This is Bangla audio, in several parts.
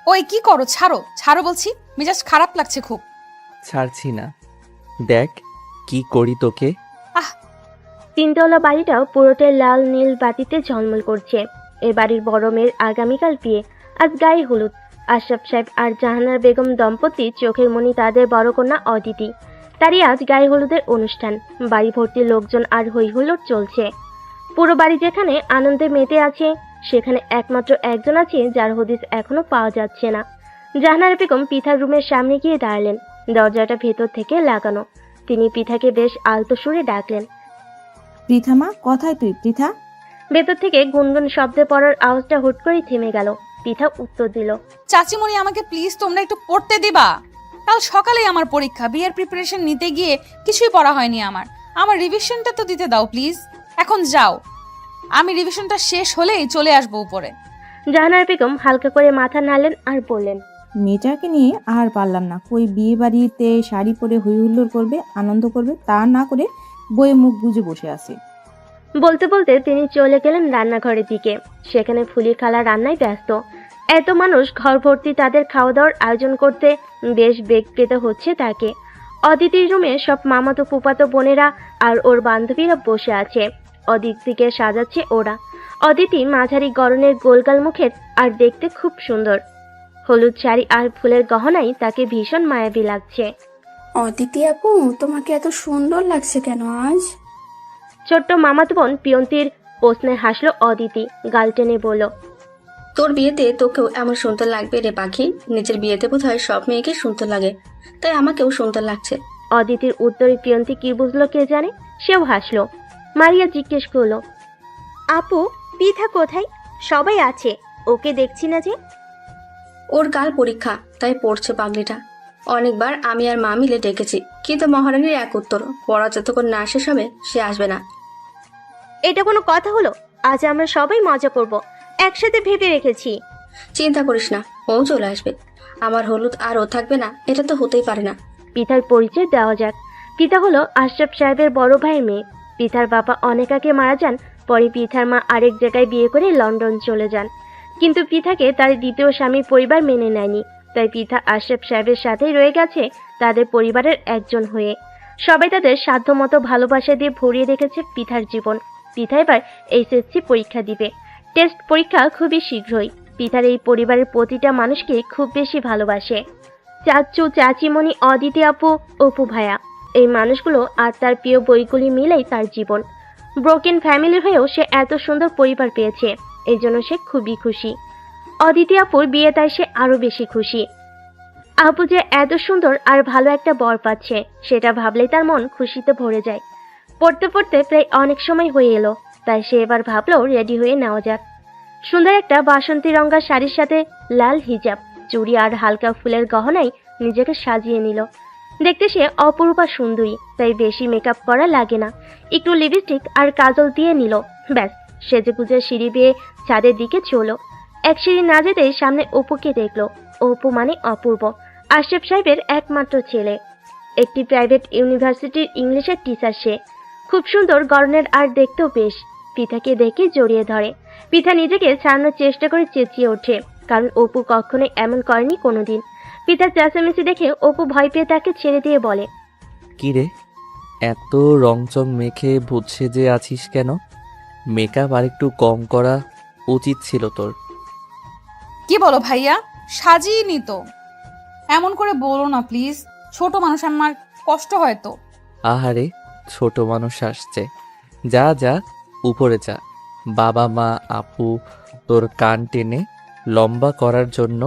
ওই কি করো? ছাড়ো ছাড়ো বলছি, মেজাজ খারাপ লাগছে খুব। ছাড়ছি না, দেখ কি করি তোকে। আহ! তিনতলা বাড়িটাও পুরোটাই লাল নীল বাতিতে ঝলমল করছে। এ বাড়ির বড় মেয়ের আগামীকাল বিয়ে, আজ গায়ে হলুদ। আশরাফ সাহেব আর জাহানারা বেগম দম্পতি চোখের মনি তাদের বড় কন্যা অদিতি, তারই আজ গায়ে হলুদের অনুষ্ঠান। বাড়ি ভর্তি লোকজন আর হই হুল্লোড় চলছে। পুরো বাড়ি যেখানে আনন্দে মেতে আছে, সেখানে একমাত্র একজন আছে যার হদিস এখনো পাওয়া যাচ্ছে না। জাহানারা বেগম পিঠার রুমের সামনে গিয়ে দাঁড়ালেন। দরজাটা ভেতর থেকে লাগানো। তিনি পিঠাকে বেশ আলতো সুরে ডাকলেন। পৃথা মা, কোথায় তুই পৃথা? ভেতর থেকে গুনগুন শব্দে পড়ার আওয়াজটা হুট করেই থেমে গেল। পিঠা উত্তর দিল। চাচিমণি, আমাকে প্লিজ তোমরা একটু পড়তে দিবা। কাল সকালেই আমার পরীক্ষা, বিয়ের প্রিপারেশন নিতে গিয়ে কিছুই পড়া হয়নি আমার। আমার রিভিশনটা তো দিতে দাও প্লিজ। এখন যাও, আমি রিভিশনটা শেষ হলেই চলে আসবো উপরে। জাহানারা বেগম হালকা করে মাথা নাড়লেন আর বললেন, মেয়েটাকে নিয়ে আর পারলাম না। কই বিয়ে বাড়িতে শাড়ি পরে হই হুল্লোড় করবে, আনন্দ করবে, তা না করে বইয়ে মুখ গুজে বসে আছে। বলতে বলতে তিনি চলে গেলেন রান্নাঘরের দিকে। সেখানে ফুলি খালা রান্নায় ব্যস্ত। এত মানুষ ঘর ভর্তি, তাদের খাওয়া দাওয়ার আয়োজন করতে বেশ বেগ পেতে হচ্ছে তাকে। অদিতির রুমে সব মামাতো ফুপাতো বোনেরা আর ওর বান্ধবীরা বসে আছে। অদিতিকে সাজাচ্ছে ওরা। অদিতি মাঝারি গড়নের গোলগাল মুখের আর দেখতে খুব সুন্দর। হলুদ শাড়ি আর ফুলের গহনায় তাকে ভীষণ মায়াবী লাগছে। অদিতি আপু, তোমাকে এত সুন্দর লাগছে কেন আজ? ছোট্ট মামাতো বোন পিয়ন্তির প্রশ্নে হাসলো অদিতি, গাল টেনে বলল, তোর বিয়েতে তোকেও এমন সুন্দর লাগবে রে পাখি। নিজের বিয়েতে বোধহয় সব মেয়েকে সুন্দর লাগে, তাই আমাকেও সুন্দর লাগছে। অদিতির উত্তরে পিয়ন্তি কি বুঝলো কে জানে, সেও হাসলো। মারিয়া জিজ্ঞেস করলো, আপু পিঠা কোথায়? সবাই আছে, ওকে দেখছি না যে। ওর কাল পরীক্ষা, তাই পড়ছে পাগলিটা। অনেকবার আমি আর মা মিলে ডেকেছি, কিন্তু মহারানীর এক উত্তর, পড়া যতক্ষণ না শেষ হবে সে আসবে না। এটা কোনো কথা হলো? আজ আমরা সবাই মজা করব, একসাথে ভেবে রেখেছি। চিন্তা করিস না, ও চলে আসবে। আমার হলুদ আর ও থাকবে না, এটা তো হতেই পারে না। পিতার পরিচয় দেওয়া যাক। পিতা হলো আশরাফ সাহেবের বড় ভাইয়ের মেয়ে। পিতার বাবা অনেক আগে মারা যান। পরে পিতার মা আরেক জায়গায় বিয়ে করে লন্ডন চলে যান। কিন্তু পিতাকে তার দ্বিতীয় স্বামীর পরিবার মেনে নেয়নি, তাই পিতা আশরাফ সাহেবের সাথেই রয়ে গেছে তাদের পরিবারের একজন হয়ে। সবাই তাদের সাধ্যমতো ভালোবাসা দিয়ে ভরিয়ে রেখেছে পিতার জীবন। পিতা এবার এইচএসসি পরীক্ষা দিবে। টেস্ট পরীক্ষা খুবই শীঘ্রই। পিতার এই পরিবারের প্রতিটা মানুষকে খুব বেশি ভালোবাসে। চাচু, চাচিমণি, অদিতি আপু, অপু ভাইয়া, এই মানুষগুলো আর তার প্রিয় বইগুলি মিলেই তার জীবন। ব্রোকেন ফ্যামিলির হয়েও সে এত সুন্দর পরিবার পেয়েছে, এই জন্য সে খুবই খুশি। অদিতি আপুর বিয়ে, তাই সে আরো বেশি খুশি। আপু যে এত সুন্দর আর ভালো একটা বর পাচ্ছে, সেটা ভাবলেই তার মন খুশিতে ভরে যায়। পড়তে পড়তে প্রায় অনেক সময় হয়ে এলো, তাই সে এবার ভাবলো রেডি হয়ে নেওয়া যাক। সুন্দর একটা বাসন্তী রঙা শাড়ির সাথে লাল হিজাব, চুড়ি আর হালকা ফুলের গহনায় নিজেকে সাজিয়ে নিল। দেখতে সে অপরূপা সুন্দরী, তাই বেশি মেকআপ করা লাগে না। একটু লিপস্টিক আর কাজল দিয়ে নিল, ব্যাস সেজেগুজে সিঁড়ি বেয়ে ছাদের দিকে চলো। এক সিঁড়ি না যেতেই সামনে অপুকে দেখলো। অপু মানে অপূর্ব, আশরাফ সাহেবের একমাত্র ছেলে। একটি প্রাইভেট ইউনিভার্সিটির ইংলিশের টিচার সে। খুব সুন্দর গড়নের আর দেখতেও বেশ। পিতাকে দেখে জড়িয়ে ধরে। পিতা নিজেকে ছাড়ানোর চেষ্টা করে চেঁচিয়ে ওঠে, কারণ অপু কখনোই এমন করেনি কোনোদিন। পিতার চেঁচামেচি দেখে অপু ভয় পেয়ে তাকে ছেড়ে দিয়ে বলে, কি রে, এত রংচং মেখে ভূত সেজে আছিস কেন? মেকআপ আর একটু কম করা উচিত ছিল তোর। কি বলো ভাইয়া, সাজিয়ে নি তো। এমন করে বলো না প্লিজ, ছোট মানুষ, আমার কষ্ট হয় তো। আহারে, ছোট মানুষ আসছে, যা যা উপরে যা। বাবা মা আপু তোর কান টেনে লম্বা করার জন্য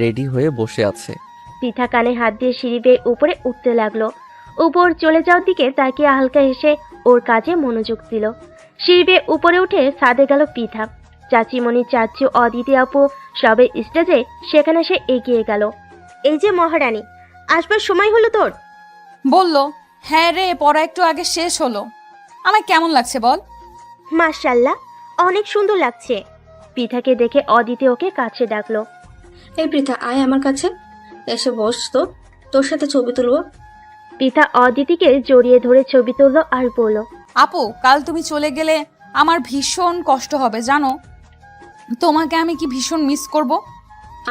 রেডি হয়ে বসে আছে। পিঠা কানে হাত দিয়ে সিঁড়ি বেয়ে উপরে উঠতে লাগলো। উপর চলে যাওয়ার দিকে তাকিয়ে হালকা হেসে ওর কাজে মনোযোগ দিল। সিঁড়ি বেয়ে উপরে উঠে ছাদে গেল পিঠা। চাচিমণি, চাচু, অদিতি আপু সবে স্টেজে, সেখানে সে এগিয়ে গেল। এই যে মহারানী, আসবার সময় হলো তোর। বললো, হ্যাঁ রে, পড়া একটু আগে শেষ হলো। আমার কেমন লাগছে বল? মাশাআল্লাহ, অনেক সুন্দর লাগছে। পিঠাকে দেখে অদিতি ওকে কাছে ডাকলো। এই পৃথা, আয় আমার কাছে, এসে বস তো, তোর সাথে ছবি তুলবো। পিঠা অদিতিকে জড়িয়ে ধরে ছবি তুললো আর বলল, আপু, কাল তুমি চলে গেলে আমার ভীষণ কষ্ট হবে জানো। তোমাকে আমি কি ভীষণ মিস করব।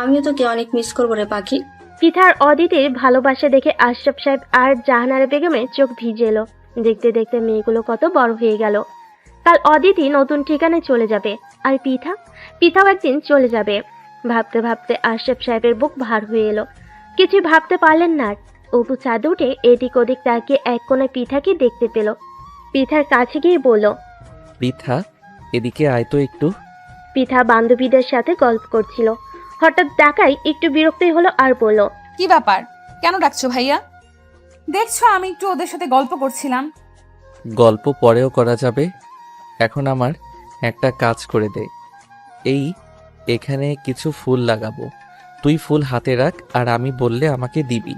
আমিও তোকে অনেক মিস করবো রে পাখি। পিঠার অদিতির ভালোবাসা দেখে আশরাফ সাহেব আর জাহানারা বেগমের চোখ ভিজে এলো। দেখতে দেখতে মেয়েগুলো কত বড় হয়ে গেল। কাল অদিতি নতুন ঠিকানায় চলে যাবে, আর পিঠাও একদিন চলে যাবে। ভাবতে ভাবতে আশরাফ সাহেবের বুক ভার হয়ে এলো। কিছু ভাবতে পারলেন না আর। অপু ছাদে উঠে এদিক ওদিক তাকিয়ে এক কোণে পিঠাকে দেখতে পেল। পিঠার কাছে গিয়ে বলল, পৃথা, এদিকে আয় তো একটু। পিঠা বান্ধবীদের সাথে গল্প করছিল। হঠাৎ ডাকায় একটু বিরক্তই হলো আর বলল, কি ব্যাপার, কেন ডাকছো ভাইয়া? দেখছো আমি একটু ওদের সাথে গল্প করছিলাম। গল্প পরেও করা যাবে, এখন আমার একটা কাজ করে দে। এখানে কিছু ফুল লাগাবো, তুই ফুল হাতে রাখ আর আমি বললে আমাকে দিবি।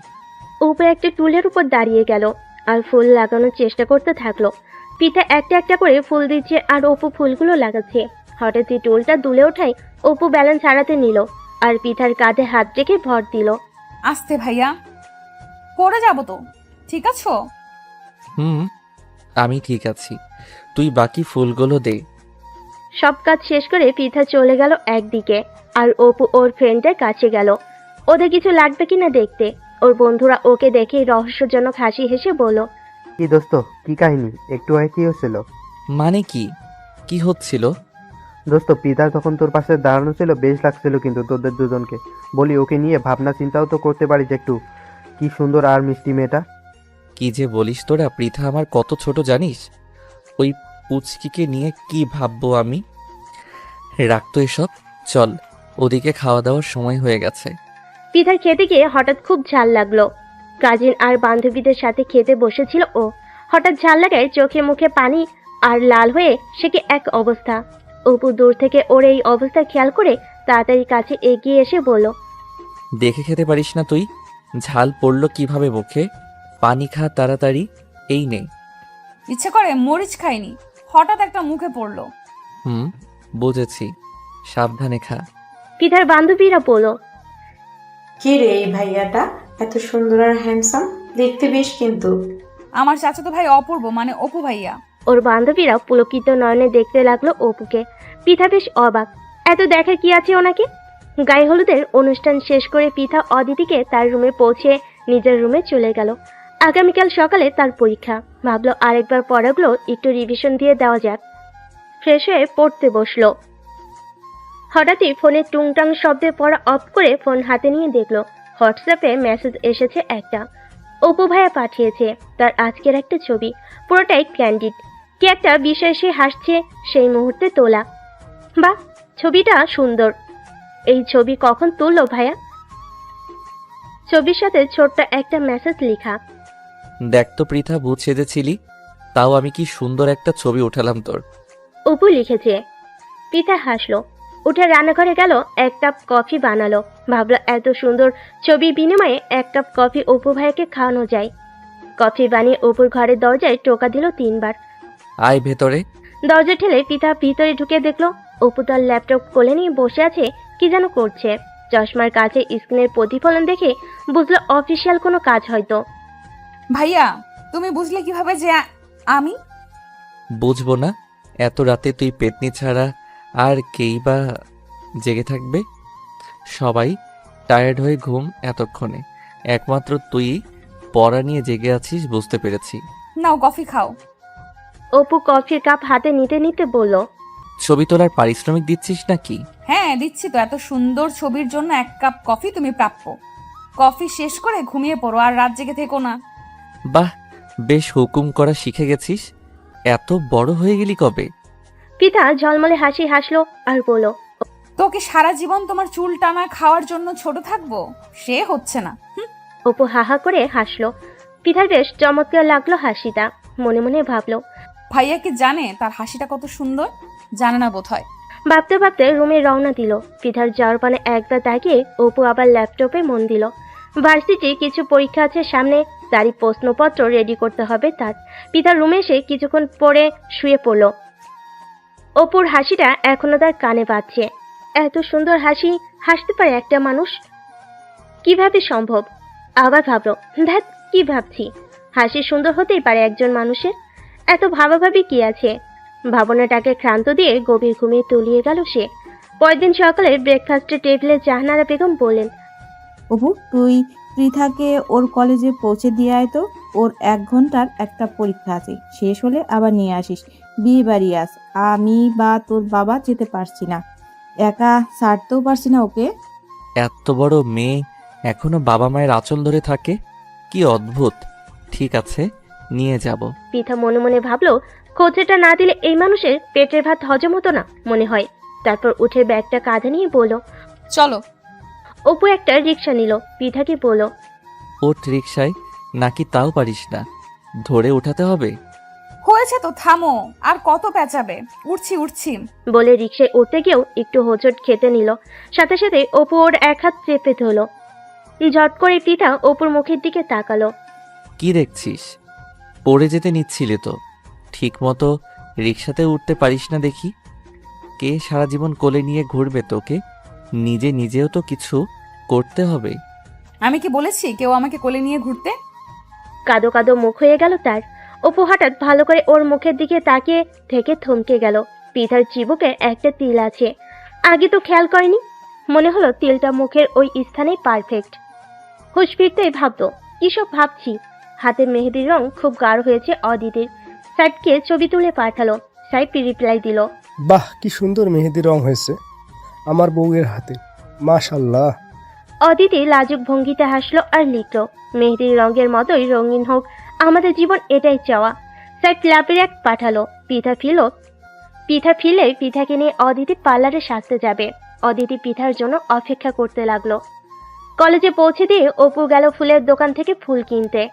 অপু একটা টুলের উপর দাঁড়িয়ে গেল আর ফুল লাগানোর চেষ্টা করতে থাকলো। পিঠা একটা একটা করে ফুল দিচ্ছে আর অপু ফুলগুলো লাগাচ্ছে। হঠাৎ এই টুলটা দুলে ওঠায় অপু ব্যালেন্স হারাতে নিল আর পিঠার কাঁধে হাত রেখে ভর দিল। আস্তে ভাইয়া, পড়ে যাবো তো, ঠিক আছো? আমি ঠিক আছি, তুই বাকি ফুলগুলো দে। সব কাজ শেষ করে পিঠা চলে গেল একদিকে, আর অপু ওর ফ্রেন্ডের কাছে গেল ওদের কিছু লাগবে কিনা দেখতে। ওর বন্ধুরা ওকে দেখে রহস্যজনক হাসি হেসে বলল, কি দোস্ত, কি কাহিনী? একটু আগে কি হয়েছিল? মানে কি হচ্ছিল? দোস্ত, পিতা তখন তোর পাশে দাঁড়ানো ছিল, বেশ লাগছিল কিন্তু তোদের দুজনকে। বলি, ওকে নিয়ে ভাবনা চিন্তাও তো করতে পারিস একটু। কি সুন্দর আর মিষ্টি মেয়েটা। কি যে বলিস তোরা, পৃথা আমার কত ছোট জানিস? ওই পুচকিকে নিয়ে কি ভাববো আমি? রাখতো এসব, চল ওদিকে খাওয়া দাওয়ার সময় হয়ে গেছে। পিঠার খেতে গিয়ে হঠাৎ খুব ঝাল লাগলো। কাজিন আর বান্ধবীদের সাথে খেতে বসেছিল ও। হঠাৎ ঝাল লাগায় চোখে মুখে পানি আর লাল হয়ে সে কি এক অবস্থা। অপু দূর থেকে ওর এই অবস্থা খেয়াল করে তাড়াতাড়ি কাছে এগিয়ে এসে বলল, দেখে খেতে পারিস না তুই? ঝাল পড়লো কিভাবে মুখে? পানি খা তাড়াতাড়ি, এই নে। ইচ্ছে করে মরিচ খাইনি, হঠাৎ একটা মুখে পড়লো। বুঝেছি, সাবধানে খা। পিঠার বান্ধবীরা বলল, কে রে এই ভাইয়াটা, এত সুন্দর আর হ্যান্ডসাম দেখতে বেশ কিন্তু। আমার চাচাতো ভাই অপূর্ব, মানে অপু ভাইয়া। ওর বান্ধবীরা পুলকিত নয়নে দেখতে লাগলো অপুকে। পিঠা বেশ অবাক, এত দেখার কি আছে ওনাকে। গায়ে হলুদের অনুষ্ঠান শেষ করে পিঠা অদিতিকে তার রুমে পৌঁছে নিজের রুমে চলে গেল। আগামীকাল সকালে তার পরীক্ষা। ভাবলো আরেকবার পড়াগুলো একটু রিভিশন দিয়ে দেওয়া যাক। ফ্রেশ হয়ে পড়তে বসলো। হঠাৎই ফোনে টুংটাং শব্দে পড়া অফ করে ফোন হাতে নিয়ে দেখলো হোয়াটসঅ্যাপে মেসেজ এসেছে একটা। অপু ভাইয়া পাঠিয়েছে তার আজকের একটা ছবি, পুরোটাই ক্যান্ডিড। কি একটা বিষয় সে হাসছে সেই মুহূর্তে তোলা। বাহ, ছবিটা সুন্দর। এই ছবি কখন তুললো ভাইয়া? ছবির সাথে ছোট্ট একটা মেসেজ লেখা, দেখ তো পৃথা, ভূত সেজেছিলি, তাও আমি কি সুন্দর একটা ছবি উঠালাম তোর। অপু লিখেছে। পিতা হাসলো, উঠে রান্নাঘরে গেল, এক কাপ কফি বানালো। ভাবলো এত সুন্দর ছবির বিনিময়ে এক কাপ কফি অপু ভাইয়াকে খাওয়ানো যায়। কফি বানিয়ে অপুর ঘরের দরজায় টোকা দিল 3 বার। আয় ভেতরে। দরজা ঠেলে পিতা ভিতরে ঢুকে দেখলো অপু তার ল্যাপটপ কোলে নিয়ে বসে আছে, কি যেন করছে। চশমার কাছে স্ক্রিনের প্রতিফলন দেখে বুঝলো অফিসিয়াল কোনো কাজ হয়তো। ভাইয়া, তুমি বুঝলে কিভাবে যে আমি? বুঝবো না? এত রাতে তুই পেতনি ছাড়া আর কেই বা জেগে থাকবে? সবাই টায়ার্ড হয়ে ঘুম এতক্ষণে, একমাত্র তুই পড়া নিয়ে জেগে আছিস, বুঝতে পেরেছি। নাও কফি খাও। অপু কফির কাপ হাতে নিতে নিতে বলল, ছবি তোলার পারিশ্রমিক দিচ্ছিস নাকি? হ্যাঁ দিচ্ছি তো, এত সুন্দর ছবির জন্য 1 কাপ কফি তুমি প্রাপ্য। কফি শেষ করে ঘুমিয়ে পড়ো আর রাত জেগে থেকো না। বাহ, বেশ হুকুম করা শিখে গেছিস। এত বড় হয়ে গেলি কবে? পিতা ঝলমলে হাসি হাসলো আর বলল, তোকে সারা জীবন তোমার চুল টানা খাওয়ার জন্য ছোট থাকবো, সে হচ্ছে না। অপু হাহা করে হাসলো। পিতার বেশ চমৎকার লাগলো হাসিটা। মনে মনে ভাবলো, ভাইয়া কি জানে তার হাসিটা কত সুন্দর? জানে না বোধহয়। ভাবতে ভাবতে রুমে রওনা দিল। পিতার যাওয়ার পানে একবার তাকিয়ে অপু আবার ল্যাপটপে মন দিল। ভার্সিটি কিছু পরীক্ষা আছে সামনে, তারই প্রশ্নপত্র রেডি করতে হবে তার। পিতার রুমে এসে কিছুক্ষণ পরে শুয়ে পড়ল। অপুর হাসিটা এখনো তার কানে বাজছে। এত সুন্দর হাসি হাসতে পারে একটা মানুষ, কিভাবে সম্ভব? আবার ভাবলো, ধ্যাৎ, কি ভাবছি? হাসি সুন্দর হতেই পারে একজন মানুষের, এত ভাবাভাবি কি আছে? ভাবনাটাকে ক্লান্ত দিয়ে গভীর ঘুমিয়ে তলিয়ে গেল সে। পরের দিন সকালে ব্রেকফাস্টের টেবিলে জাহানারা বেগম বললেন, অপু তুই পৃথাকে ওর কলেজে পৌঁছে দিয়ে আয় তো। ওর 1 ঘন্টার একটা পরীক্ষা আছে, শেষ হলে আবার নিয়ে আসিস। বিয়ে বাড়ি আস, আমি বা তোর বাবা যেতে পারছি না, একা ছাড়তেও পারছি না ওকে। এত বড় মেয়ে এখনো বাবা মায়ের আঁচল ধরে থাকে, কি অদ্ভুত। ঠিক আছে, নিয়ে যাব। পৃথা মনে মনে ভাবলো, খোঁজটা না দিলে এই মানুষের পেটের ভাত হজম হতো না মনে হয়। তারপর উঠে ব্যাগটা কাঁধে নিয়ে বলল। চলো। অপু একটা রিক্সা নিল, পৃথাকে বলল, ওঠ রিক্সায়, নাকি তাও পারিস না? ধরে উঠাতে হবে। হয়েছে তো, থামো, আর কত পেঁচাবে? উঠছি উঠছি। বলে রিক্সায় উঠতে গিয়েও একটু হোঁচট খেতে নিল। সাথে সাথে অপু ওর এক হাত চেপে ধরল। ঝট করে পৃথা অপুর মুখের দিকে তাকালো। কি দেখছিস? পড়ে যেতে নিচ্ছিলে তো। ঠিক মতো রিক্সাতে উঠতে পারিস না দেখি। কে সারা জীবন কোলে নিয়ে ঘুরবে তোকে? নিজেও তো কিছু করতে হবে। আমি কি বলেছি কেউ আমাকে কোলে নিয়ে ঘুরতে? কাদো কাদো মুখ হয়ে গেল তার। অপু হঠাৎ ভালো করে ওর মুখের দিকে তাকিয়ে থেকে থমকে গেল। পৃথার চিবুকে একটা তিল আছে, আগে তো খেয়াল করেনি। মনে হলো তিলটা মুখের ওই স্থানেই পারফেক্ট। হুঁশ ফিরতেই ভাবতো, কিসব ভাবছি। হাতের মেহেদির রং খুব গাঢ় হয়েছে অদিতির। সাইফকে ছবি তুলে পাঠালো। সাইফ রিপ্লাই দিল, বাহ, কি সুন্দর মেহেদি রং হয়েছে আমার বউয়ের হাতে, মাশাআল্লাহ। অদিতি লাজুক ভঙ্গিতে হাসলো আর লিখলো, মেহেদির রঙের মতোই রঙিন হোক আমাদের জীবন, এটাই চাওয়া। সাইফ লাভের এক পাঠালো। পিঠা ফিলে পিঠাকে নিয়ে অদিতি পার্লারে সাজতে যাবে। অদিতি পিঠার জন্য অপেক্ষা করতে লাগলো। কলেজে পৌঁছে দিয়ে অপু গেল ফুলের দোকান থেকে ফুল কিনতে।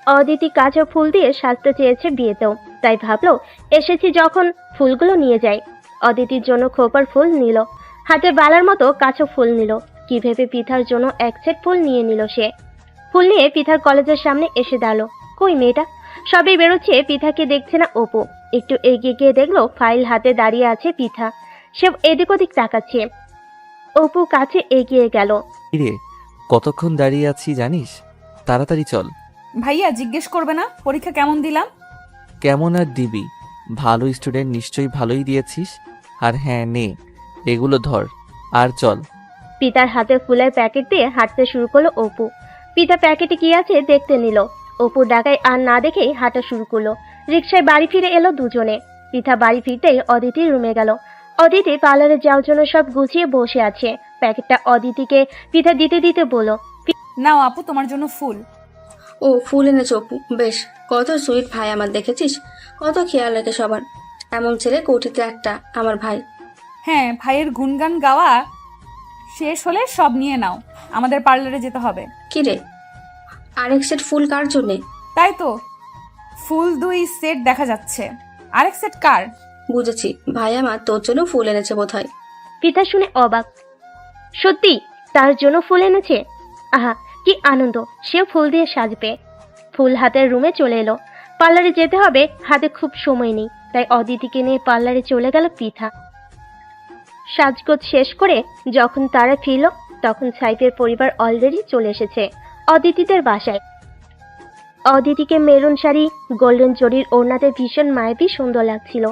অদিতি কাঁচা ফুল দিয়ে সাজতে চেয়েছে বিয়েতেও, তাই ভাবলো এসেছি যখন ফুলগুলো নিয়ে যাই। অদিতির জন্য খোপার ফুল নিল, হাতে বালার মতো কাঁচা ফুল নিল। কি ভেবে পিঠার জন্য এক সেট ফুল নিয়ে নিল সে। ফুল নিয়ে পিঠার কলেজের সামনে এসে দাঁড়ালো। কই মেয়েটা? সবে বেরোচ্ছে, পিঠাকে দেখছে না অপু। একটু এগিয়ে গিয়ে দেখলো ফাইল হাতে দাঁড়িয়ে আছে পিঠা। সে এদিক ওদিক তাকাচ্ছে। অপু কাছে এগিয়ে গেল। রে, কতক্ষণ দাঁড়িয়ে আছি জানিস? তাড়াতাড়ি চল। ভাইয়া জিজ্ঞেস করবে না পরীক্ষা কেমন দিলাম? কেমন আর দিবি, ভালো স্টুডেন্ট নিশ্চয়ই ভালোই দিয়েছিস। আর হ্যাঁ, নে এগুলো ধর আর চল। পিতার হাতে ফুলের প্যাকেট দিয়ে হাঁটতে শুরু করলো অপু। পিতা প্যাকেটে কি আছে দেখতে নিল। অপু ডাকায় আর না দেখেই হাঁটা শুরু করলো। রিকশায় বাড়ি ফিরে এলো দুজনে। পিতা বাড়ি ফিরতেই অদিতির রুমে গেল। অদিতি পার্লারে যাওয়ার জন্য সব গুছিয়ে বসে আছে। প্যাকেটটা অদিতিকে পিতা দিতে দিতে বলল, নাও আপু, তোমার জন্য ফুল। ও, ফুল এনেছো অপু, বেশ। কত সুইট ভাই আমার, দেখেছিস কত খেয়াল রাখে সবার। এমন ছেলে কোটিতে একটা আমার ভাই। হ্যাঁ, ভাইয়ের গুণগান গাওয়া শেষ হলে সব নিয়ে নাও, আমাদের পার্লারে যেতে হবে। কি রে, আরেক সেট ফুল কার জন্যে? তাই তো, ফুল 2 সেট দেখা যাচ্ছে। আরেক সেট কার? বুঝেছি, ভাই আমার তোর জন্য ফুল এনেছে বোধহয়। পিতা শুনে অবাক। সত্যি তার জন্য ফুল এনেছে? আহা কি আনন্দ, সে ফুল দিয়ে সাজবে। ফুল হাতের রুমে চলে এলো। পার্লারে যেতে হবে, হাতে খুব সময় নেই, তাই অদিতিকে নিয়ে পার্লারে চলে গেল পিঠা। সাজগোজ শেষ করে যখন তারা ফিরল, তখন সাইফের পরিবার অলরেডি চলে এসেছে অদিতিদের বাসায়। অদিতিকে মেরুন শাড়ি, গোল্ডেন জরির ওড়নাতে ভীষণ মায়াবী সুন্দর লাগছিল।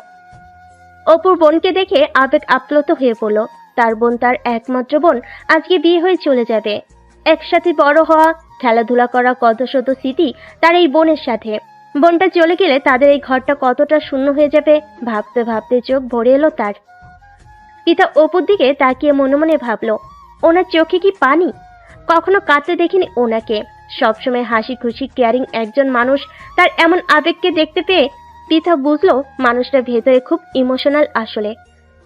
অপুর বোনকে দেখে আবেগ আপ্লুত হয়ে পড়ল। তার বোন, তার একমাত্র বোন, আজকে বিয়ে হয়ে চলে যাবে। একসাথে বড় হওয়া, খেলাধুলা করা কত শত স্মৃতি তার এই বোনের সাথে। বোনটা চলে গেলে তাদের এই ঘরটা কতটা শূন্য হয়ে যাবে ভাবতে ভাবতে চোখ ভরে এলো তার। পিতা অপুর দিকে তাকিয়ে মনে মনে ভাবলো, ওনার চোখে কি পানি? কখনো কাঁদতে দেখিনি ওনাকে। সবসময় হাসি খুশি কেয়ারিং একজন মানুষ, তার এমন আবেগকে দেখতে পেয়ে পিতা বুঝলো মানুষটা ভেতরে খুব ইমোশনাল আসলে।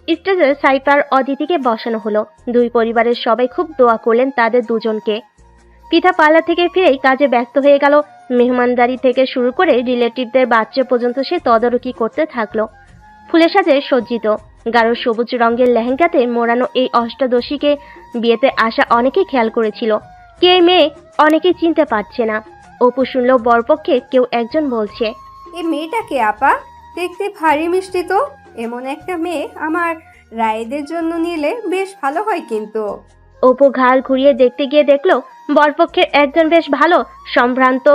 স্টেজে সাইফ আর অদিতিকে বসানো হলো। দুই পরিবারের সবাই খুব দোয়া করলেন তাদের দুজনকে। পিতা পার্লার থেকে ফিরেই কাজে ব্যস্ত হয়ে গেল। মেহমানদারি থেকে শুরু করে রিলেটিভদের বাচ্চা পর্যন্ত সে তদারকি করতে থাকলো। ফুলের সাথে সজ্জিত গাঢ় সবুজ রঙের লেহেঙ্গাতে মোড়ানো এই অষ্টাদশীকে বিয়েতে আসা অনেকেই খেয়াল করেছিল। কে মেয়ে অনেকেই চিনতে পারছে না। অপু শুনল বরপক্ষে কেউ একজন বলছে, এই মেয়েটা কে আপা? দেখতে ভারী মিষ্টি তো। এমন একটা মেয়ে আমার রায়েদের জন্য নিলে বেশ ভালো হয় কিন্তু। অপু ঘাড় ঘুরিয়ে দেখতে গিয়ে দেখলো বরপক্ষের একজন বেশ ভালো সম্ভ্রান্ত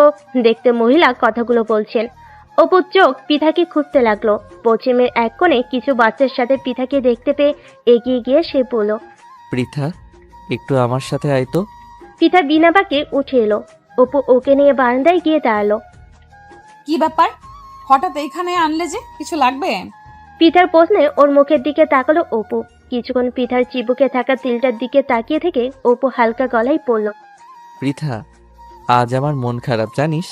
দেখতে মহিলা কথাগুলো বলছেন। অপুর চোখ পিঠাকে খুঁজতে লাগলো। পশ্চিমের এক কোণে কিছু বাচ্চার সাথে পিঠাকে দেখতে পেয়ে এগিয়ে গিয়ে সে বলল। পৃথা, একটু আমার সাথে আয় তো। পিঠা বিনা বাঁকে উঠে এলো। অপু ওকে নিয়ে বারান্দায় গিয়ে দাঁড়ালো। কি ব্যাপার, হঠাৎ এইখানে আনলে যে? কিছু লাগবে? পিঠার প্রশ্নে ওর মুখের দিকে তাকালো অপু। কিছুক্ষণ পিঠার চিবুকে থাকা তিলটার দিকে তাকিয়ে থেকে অপু হালকা গলায় পড়ল। পৃথা, আজ আমার মন খারাপ জানিস?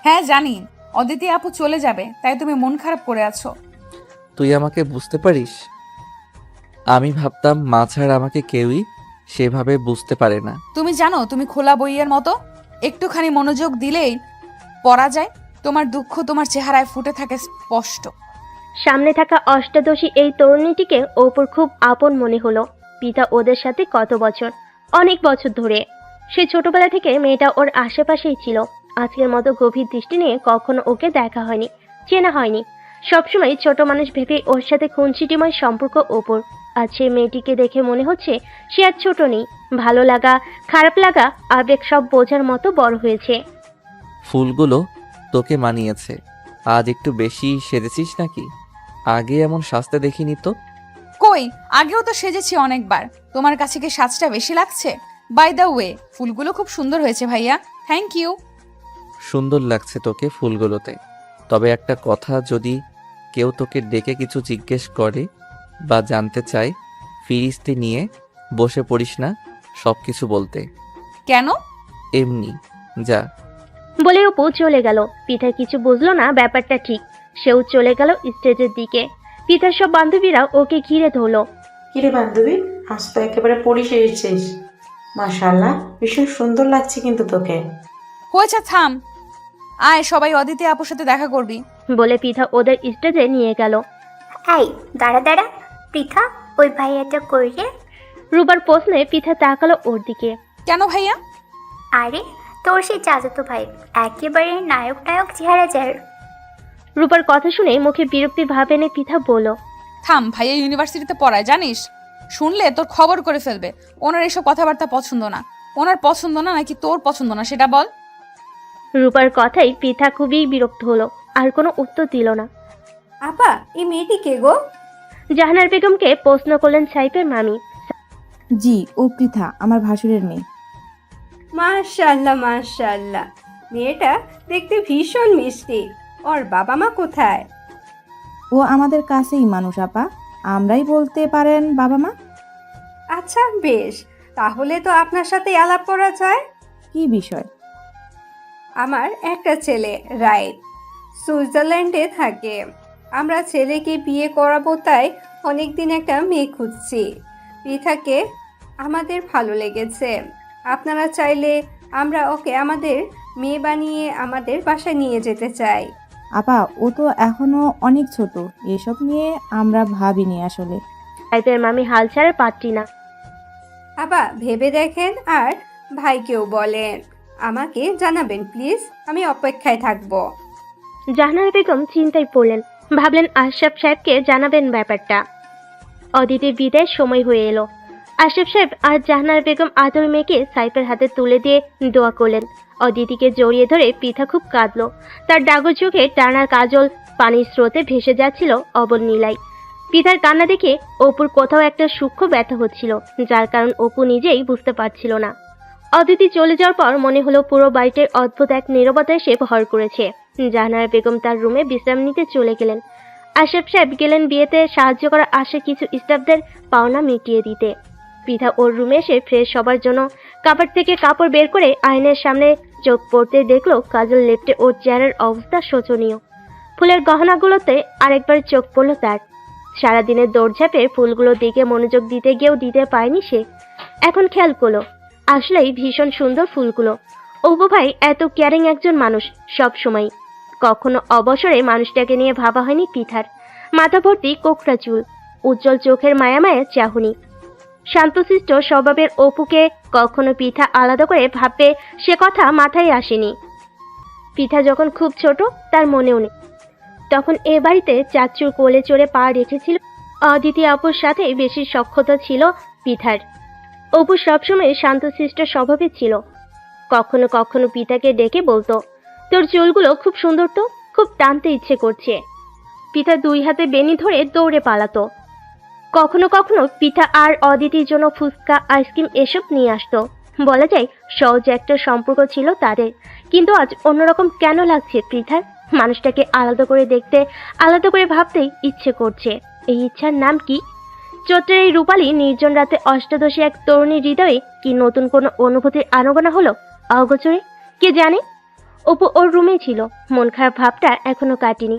হ্যাঁ জানি, অদিতি আপু চলে যাবে তাই তুমি মন খারাপ করে আছো। তুই আমাকে বুঝতে পারিস? আমি ভাবতাম মা ছাড়া আমাকে কেউই সেভাবে বুঝতে পারে না। তুমি জানো তুমি খোলা বইয়ের মতো, একটুখানি মনোযোগ দিলেই পড়া যায়। তোমার দুঃখ তোমার চেহারায় ফুটে থাকে স্পষ্ট। সামনে থাকা অষ্টাদশী এই তরুণীটিকে অপুর খুব আপন মনে হলো। পিতা ওদের সাথে কত বছর, অনেক বছর ধরে। সে ছোটবেলা থেকে মেয়েটা ওর আশেপাশেই ছিল। আজকের মতো গভীর দৃষ্টি নিয়ে কখনো ওকে দেখা হয়নি, চেনা হয়নি। সবসময় ছোট মানুষ ভেবে ওর সাথে খুনসিটিময় সম্পর্ক অপুর। আজ সেই মেয়েটিকে দেখে মনে হচ্ছে সে আর ছোট নেই। ভালো লাগা, খারাপ লাগা, আবেগ সব বোঝার মতো বড় হয়েছে। ফুলগুলো তোকে মানিয়েছে। আজ একটু বেশি সেজেছিস নাকি? আগে এমন সাজতে দেখিনি তো। কই, আগেও তো সেজেছি অনেকবার। তোমার কাছে কি সাজটা বেশি লাগছে? বাই দ্য ওয়ে, ফুলগুলো খুব সুন্দর হয়েছে ভাইয়া, থ্যাংক ইউ। সুন্দর লাগছে তোকে ফুলগুলোতে। তবে একটা কথা, যদি কেউ তোকে ডেকে কিছু জিজ্ঞেস করে বা জানতে চায়, ফিরিস্তি নিয়ে বসে পড়িস না সব কিছু বলতে। কেন? এমনি যা। বলে অপু চলে গেল। পিঠা কিছু বুঝলো না ব্যাপারটা ঠিক। সেও চলে গেল স্টেজের দিকে। পিঠার সব বান্ধবীরা ওকে ঘিরে ধরলো। কিরে বান্ধবী, আজ তো একেবারে পরিশ এসেছিস। মাশাআল্লাহ, ভীষণ সুন্দর লাগছে কিন্তু তোকে। হয়েছে থাম, আয় সবাই অদিতি আপুর সাথে দেখা করবি। বলে পিঠা ওদের স্টেজে নিয়ে গেল। এই দাঁড়া দাঁড়া, পৃথা, ওই ভাইয়াটা কই রে? রুবার প্রশ্নে পিঠা তাকালো ওর দিকে। কেন ভাইয়া? আরে তোর সেই চাচাতো ভাই, একেবারে নায়ক নায়ক চেহারা যার। রুবার কথা শুনে মুখে বিরক্তি ভাব এনে পিঠা বলল। থাম, ভাইয়া ইউনিভার্সিটিতে পড়ায় জানিস? শুনলে তোর খবর করে ফেলবে। ওনার এসব কথাবার্তা পছন্দ না। ওনার পছন্দ না নাকি তোর পছন্দ না সেটা বল। রুবার কথাই পিঠা খুবই বিরক্ত হলো, আর কোনো উত্তর দিল না। আপা, এই মেয়েটি কে গো? জাহানার বেগমকে প্রশ্ন করলেন সাইফের মামি। জি, ও পৃথা, আমার ভাসুরের মেয়ে। মাশাআল্লাহ মাশাআল্লাহ, মেয়েটা দেখতে ভীষণ মিষ্টি। ওর বাবা মা কোথায়? ও আমাদের কাছেই মানুষ আপা, আমরাই বলতে পারেন বাবা মা। আচ্ছা বেশ, তাহলে তো আপনার সাথে আলাপ করা যায়। কি বিষয়? আমার একটা ছেলে রাইট, সুইজারল্যান্ডে থাকে। আমরা ছেলেকে বিয়ে করাবো, তাই অনেকদিন একটা মেয়ে খুঁজছি। পৃথাকে আমাদের ভালো লেগেছে। আপনারা চাইলে আমরা ওকে আমাদের মেয়ে বানিয়ে আমাদের বাসায় নিয়ে যেতে চাই। আপা, ও তো এখনো অনেক ছোট, এসব নিয়ে আমরা ভাবিনি আসলে। সাইফের মামি হাল ছাড়ার পারছি না। আবা ভেবে দেখেন, আর ভাইকেও বলেন। আমাকে জানাবেন প্লিজ, আমি অপেক্ষায় থাকবো। জাহানারা বেগম চিন্তায় পড়লেন। ভাবলেন আশরাফ সাহেবকে জানাবেন ব্যাপারটা। অদিতির বিদায়ের সময় হয়ে এলো। আশরাফ সাহেব আর জাহানারা বেগম আদর মেয়েকে সাইফের হাতে তুলে দিয়ে দোয়া করলেন। অদিতিকে জড়িয়ে ধরে পিঠা খুব কাঁদলো। তার ডাগর চোখে টানা কাজল পানির স্রোতে ভেসে যাচ্ছিল অবনীলায়। পিতার কান্না দেখে অপুর কোথাও একটা সূক্ষ্ম ব্যথা হচ্ছিল, যার কারণ অপু নিজেই বুঝতে পারছিল না। অদিতি চলে যাওয়ার পর মনে হলো পুরো বাড়িটির অদ্ভুত এক নীরবতা এসে ভর করেছে। জাহানারা বেগম তার রুমে বিশ্রাম নিতে চলে গেলেন। আশরাফ সাহেব গেলেন বিয়েতে সাহায্য করা আসে কিছু স্টাফদের পাওনা মিটিয়ে দিতে। পিঠা ওর রুমে এসে ফ্রেশ হবার জন্য কাপড় থেকে কাপড় বের করে আয়নার সামনে চোখ পড়তে দেখলো কাজল লেপটে ওর চেহারার অবস্থা শোচনীয়। ফুলের গহনাগুলোতে আরেকবার চোখ পড়ল তার। সারাদিনের দৌড়ঝাঁপে ফুলগুলো দিকে মনোযোগ দিতে গিয়েও দিতে পারেনি সে। এখন খেয়াল করলো, আসলেই ভীষণ সুন্দর ফুলগুলো। অপু ভাই এত কেয়ারিং একজন মানুষ সব সময়। কখনো অবসরে মানুষটাকে নিয়ে ভাবা হয়নি পিঠার। মাথা ভর্তি কোকড়া চুল, উজ্জ্বল চোখের মায়া মায়া চাহনি। শান্তশিষ্ট স্বভাবের অপুকে কখনো পিঠা আলাদা করে ভাববে সে কথা মাথায় আসেনি। পিঠা যখন খুব ছোট তার মনেও নেই, তখন এ বাড়িতে চাচুর কোলে চড়ে পা রেখেছিল। অদিতি আপুর সাথে বেশি সখ্যতা ছিল পিঠার। অপু সবসময় শান্তশিষ্ট স্বভাবের ছিল। কখনো কখনো পিঠাকে ডেকে বলতো, তোর চুলগুলো খুব সুন্দর তো, খুব টানতে ইচ্ছে করছে। পিতা দুই হাতে বেনি ধরে দৌড়ে পালাতো। কখনো কখনো পিতা আর অদিতির জন্য ফুচকা, আইসক্রিম এসব নিয়ে আসতো। বলা যায় সহজ একটা সম্পর্ক ছিল তাদের। কিন্তু আজ অন্যরকম কেন লাগছে পৃথার? মানুষটাকে আলাদা করে দেখতে, আলাদা করে ভাবতেই ইচ্ছে করছে। এই ইচ্ছার নাম কি? চৈত্রের এই রূপালী নির্জন রাতে অষ্টাদশী এক তরুণীর হৃদয়ে কি নতুন কোনো অনুভূতির আনাগোনা হলো অগোচরে? কে জানে। অপু ওর রুমেই ছিল। মন খারাপ ভাবটা এখনো কাটেনি।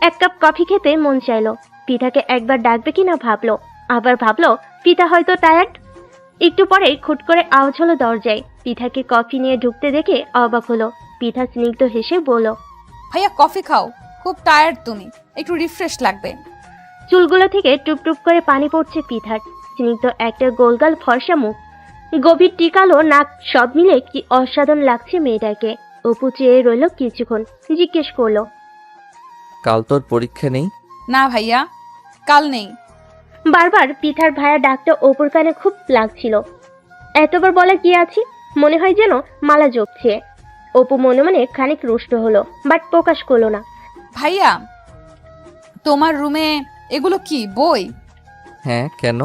এক কাপ কফি খেতে মন চাইলো। পিতাকে একবার ডাকবে কিনা ভাবলো। আবার ভাবলো পিতা হয়তো টায়ার্ড। একটু পরে খুট করে আওয়াজ হলো দরজায়। পিতাকে কফি নিয়ে ঢুকতে দেখে অবাক হলো। পিতা স্নিগ্ধ হেসে বলল, ভাইয়া কফি খাও, খুব টায়ার্ড তুমি, একটু রিফ্রেশ লাগবে। চুলগুলো থেকে টুপ টুপ করে পানি পড়ছে পিঠার। স্নিগ্ধ একটা গোলগাল ফর্সা মুখ, গভীর টিকালো নাক, সব মিলে কি অসাধারণ লাগছে মেয়েটাকে। অপু চেয়ে রইল কিছুক্ষণ, জিজ্ঞেস করলো, কাল তোর পরীক্ষা নেই? না ভাইয়া, কাল নেই। বারবার পিঠার ভাইয়া ডাকটা অপুর কানে খুব লাগছিল। এতবার বলা কি আছে, মনে হয় যেন মালা জপছে। অপু মনে মনে খানিক রুষ্ট হলো, বাট প্রকাশ করলো না। ভাইয়া, তোমার রুমে এগুলো কি বই? হ্যাঁ, কেন?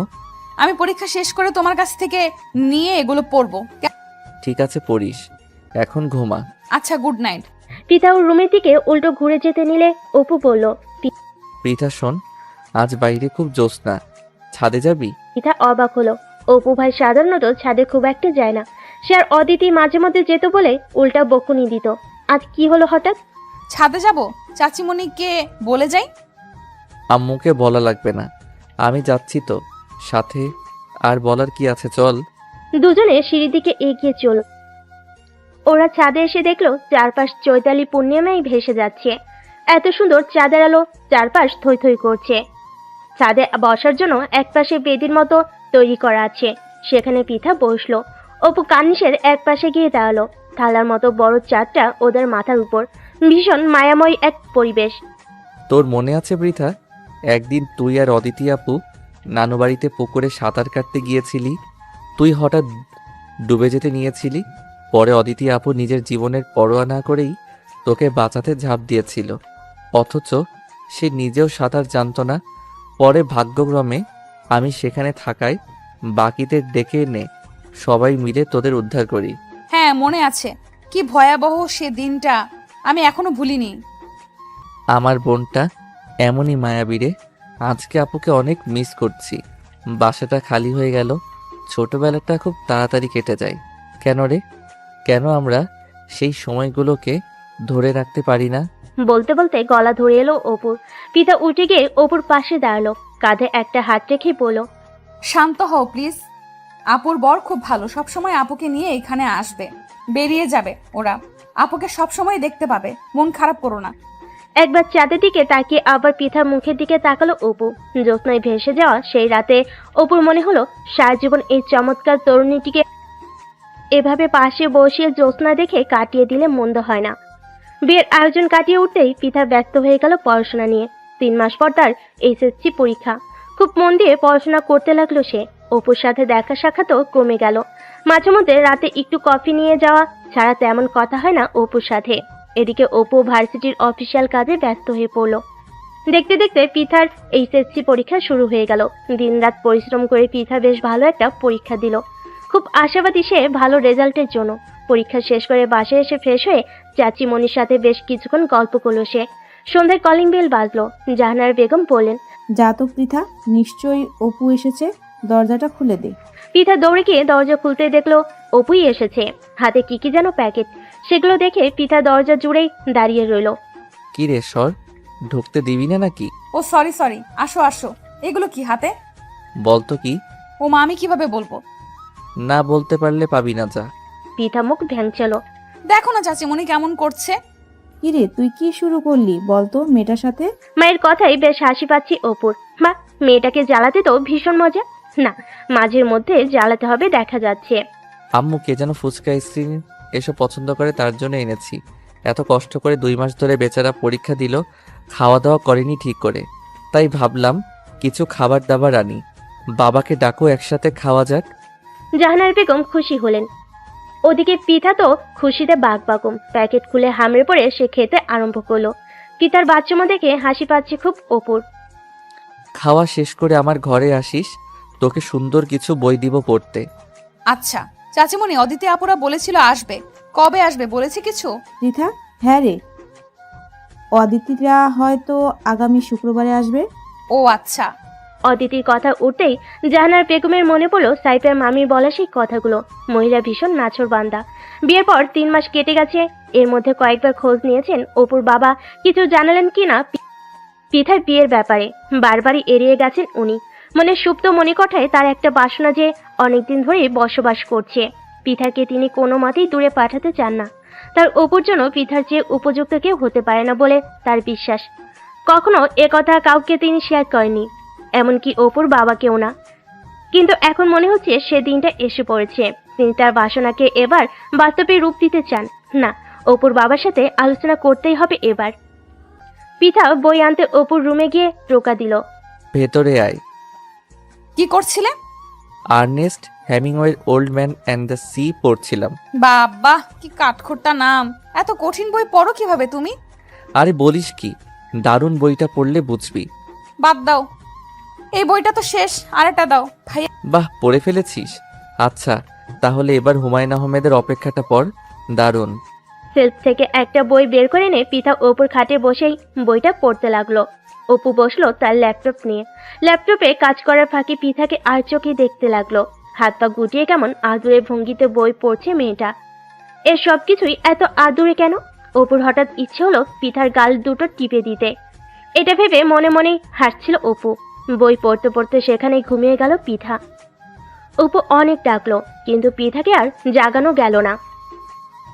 আমি পরীক্ষা শেষ করে তোমার কাছ থেকে নিয়ে এগুলো পড়বো। ঠিক আছে, পড়িস, এখন ঘুমা। আচ্ছা, গুড নাইট। পিতা ওর রুমের দিকে উল্টো ঘুরে যেতে নিলে অপু বলল, পৃথা শোন, আজ বাইরে খুব জ্যোৎস্না, ছাদে যাবি? পিতা অবাক হলো। অপু ভাই সাধারণত ছাদে খুব একটা যায় না। সে আর অদিতি মাঝে মধ্যে যেত বলে উল্টা বকুনি দিত। আজ কি হলো হঠাৎ? ছাদে যাব, চাচিমণিকে বলে যাই। আম্মুকে বলা লাগবে না, আমি যাচ্ছি তো সাথে, আর বলার কি আছে, চল। দুজনে সিঁড়ির দিকে এগিয়ে চল। ওরা ছাদে এসে দেখলো চারপাশ চৈতালি পূর্ণিমায় ভেসে যাচ্ছে। এত সুন্দর চাঁদের আলো, চারপাশ থই থই করছে। ছাদে বসার জন্য একপাশে বেদির মতো তৈরি করা আছে, সেখানে পিঠা বসলো। অপু কার্নিশের এক পাশে গিয়ে দাঁড়ালো। থালার মতো বড় চাঁদটা ওদের মাথার উপর, ভীষণ মায়াময় এক পরিবেশ। তোর মনে আছে বৃথা, একদিন তুই আর অদিতি আপু নানু বাড়িতে পুকুরে সাঁতার কাটতে গিয়েছিলি? তুই হঠাৎ ডুবে যেতে নিয়েছিলি, পরে অদিতি আপু নিজের জীবনের পরোয়া না করেই তোকে বাঁচাতে ঝাঁপ দিয়েছিল, অথচ সে নিজেও সাঁতার জানতো না। পরে ভাগ্যক্রমে আমি সেখানে থাকায় বাকিদের ডেকে এনে সবাই মিলে তোদের উদ্ধার করি। হ্যাঁ, মনে আছে। কি ভয়াবহ সে দিনটা, আমি এখনো ভুলিনি। আমার বোনটা এমনই মায়াবী রে, আজকে আপুকে অনেক মিস করছি। বাসাটা খালি হয়ে গেল, ছোটবেলাটা খুব তাড়াতাড়ি কেটে যায়। কেন রে, কেন আমরা সেই সময়গুলোকে ধরে রাখতে পারি না? বলতে বলতে গলা ধরে এলো অপুর। পিতা উঠে গিয়ে অপুর পাশে দাঁড়ালো, কাঁধে একটা হাত রেখে বলল, শান্ত হও প্লিজ। আপুর বর খুব ভালো, সবসময় আপুকে নিয়ে এখানে আসবে, বেরিয়ে যাবে ওরা, আপুকে সবসময় দেখতে পাবে, মন খারাপ করো না। একবার চাঁদের দিকে তাকিয়ে আবার পিতার মুখের দিকে তাকালো অপু। জ্যোৎস্নায় ভেসে যাওয়া সেই রাতে অপুর মনে হলো সারা জীবন এই চমৎকার তরুণীটিকে এভাবে পাশে বসিয়ে জ্যোৎস্না দেখে কাটিয়ে দিলে মন্দ হয় না। বিয়ের আয়োজন কাটিয়ে উঠতেই পিতা ব্যস্ত হয়ে গেল পড়াশোনা নিয়ে। 3 মাস পর তার SSC পরীক্ষা। খুব মন দিয়ে পড়াশোনা করতে লাগলো সে। অপুর সাথে দেখা সাক্ষাৎও কমে গেল। মাঝে মধ্যে রাতে একটু কফি নিয়ে যাওয়া ছাড়া তেমন কথা হয় না অপুর সাথে। এদিকে অপু ভার্সিটির অফিসিয়াল কাজে ব্যস্ত হয়ে পড়ল। দেখতে দেখতে পিথার SSC পরীক্ষা শুরু হয়ে গেল। দিনরাত পরিশ্রম করে পিথা বেশ ভালো একটা পরীক্ষা দিল। খুব আশাবাদী সে ভালো রেজাল্টের জন্য। পরীক্ষা শেষ করে বাসায় এসে ফ্রেশ হয়ে চাচিমণির সাথে বেশ কিছুক্ষণ গল্প করলো সে। সন্ধ্যায় কলিং বেল বাজলো। জাহানারা বেগম বললেন, যা তো পৃথা, নিশ্চয়ই অপু এসেছে, দরজাটা খুলে দে। পিতা দৌড়ে গিয়ে দরজা খুলতে দেখলো অপুই এসেছে, হাতে কি যেন প্যাকেট। সেগুলো দেখে পিতা দরজা জুড়েই দাঁড়িয়ে রইল। কি রে সর, ঢুকতে দিবি না নাকি? ও সরি, আসো আসো। এগুলো কি হাতে? বলতো কি? ও মা, আমি কিভাবে বলবো? না বলতে পারলে পাবি না, যা। পিতা মুখ ভ্যাংচালো। দেখো না চাচিমণি কেমন করছে। কিরে, তুই কি শুরু করলি বলতো মেয়েটার সাথে? মায়ের কথাই বেশ হাসি পাচ্ছি অপুর। বা, মেয়েটাকে জ্বালাতে তো ভীষণ মজা। না, মাঝের মধ্যে জ্বালাতে হবে দেখা যাচ্ছে। আম্মু কে যেন ফুচকা আইসক্রিম এসব পছন্দ করে, তার জন্য এনেছি। এত কষ্ট করে 2 মাস ধরে বেচারা পরীক্ষা দিল, খাওয়া দাওয়া করেনি ঠিক করে, তাই ভাবলাম কিছু খাবার দাবার আনি। বাবাকে ডাকো, একসাথে খাওয়া যাক। জাহানারা বেগম খুশি হলেন। ওদিকে পিঠা তো খুশিতে বাঘ বাগম। প্যাকেট খুলে হামড়ে পড়ে সে খেতে আরম্ভ করলো। পিতার বাচ্চমো দেখে হাসি পাচ্ছে খুব অপুর। খাওয়া শেষ করে আমার ঘরে আসিস, তোকে সুন্দর কিছু বই দিব পড়তে। আচ্ছা চাচিমণি, অদিতি আপুরা বলেছিল আসবে, কবে আসবে বলেছে কিছু? পৃথা, হ্যাঁ রে, অদিতিরা হয়তো আগামী শুক্রবারে আসবে। ও আচ্ছা। অদিতির কথা উঠতেই জাহানার বেগমের মনে পড়লো সাইফের মামির বলা সেই কথাগুলো। মহিলা ভীষণ নাছোড়বান্দা। বিয়ের পর 3 মাস কেটে গেছে, এর মধ্যে কয়েকবার খোঁজ নিয়েছেন অপুর বাবা কিছু জানালেন কিনা পৃথার বিয়ের ব্যাপারে। বারবারই এড়িয়ে গেছেন উনি। মনে সুপ্ত মণিকঠায় তার একটা বাসনা যে অনেকদিন ধরেই বসবাস করছে। পৃথাকে তিনি কোনো মতেই দূরে পাঠাতে চান না। তার অপুর জন্য পৃথার চেয়ে উপযুক্ত কেউ হতে পারে না বলে তার বিশ্বাস। কখনো একথা কাউকে তিনি শেয়ার করেননি, এমনকি অপুর বাবাকেও না। কিন্তু এখন মনে হচ্ছে সে দিনটা এসে পড়েছে। তিনি তার বাসনাকে এবার বাস্তবে রূপ দিতে চান। না, অপুর বাবার সাথে আলোচনা করতেই হবে এবার। পৃথা বই আনতে অপুর রুমে গিয়ে টোকা দিল। ভেতরে আয়। কি করছিলে? আর্নেস্ট হেমিংওয়ের old man and the sea পড়ছিলাম। বাবা কি কাঠখোট্টা নাম, এত কঠিন বই পড়ো কিভাবে তুমি? আরে বলিস কি, দারুণ, বইটা পড়লে বুঝবি। বাদ দাও, এই বইটা তো শেষ, আরেকটা দাও ভাইয়া। বাহ, পড়ে ফেলেছিস? আচ্ছা তাহলে এবার হুমায়ুন আহমেদের অপেক্ষাটা পড়, দারুণ। সেলফ থেকে একটা বই বের করে এনে পৃথা অপুর খাটে বসেই বইটা পড়তে লাগলো। অপু বসলো তার ল্যাপটপ নিয়ে। ল্যাপটপে কাজ করার ফাঁকে পৃথাকে আর চোখে দেখতে লাগলো। হাত পা গুটিয়ে কেমন আদুরে ভঙ্গিতে বই পড়ছে মেয়েটা। এর সবকিছুই এত আদুরে কেন? অপুর হঠাৎ ইচ্ছে হলো পৃথার গাল দুটো টিপে দিতে। এটা ভেবে মনে মনেই হাসছিল অপু। বই পড়তে পড়তে সেখানেই ঘুমিয়ে গেল পৃথা। অপু অনেক ডাকলো, কিন্তু পৃথাকে আর জাগানো গেল না।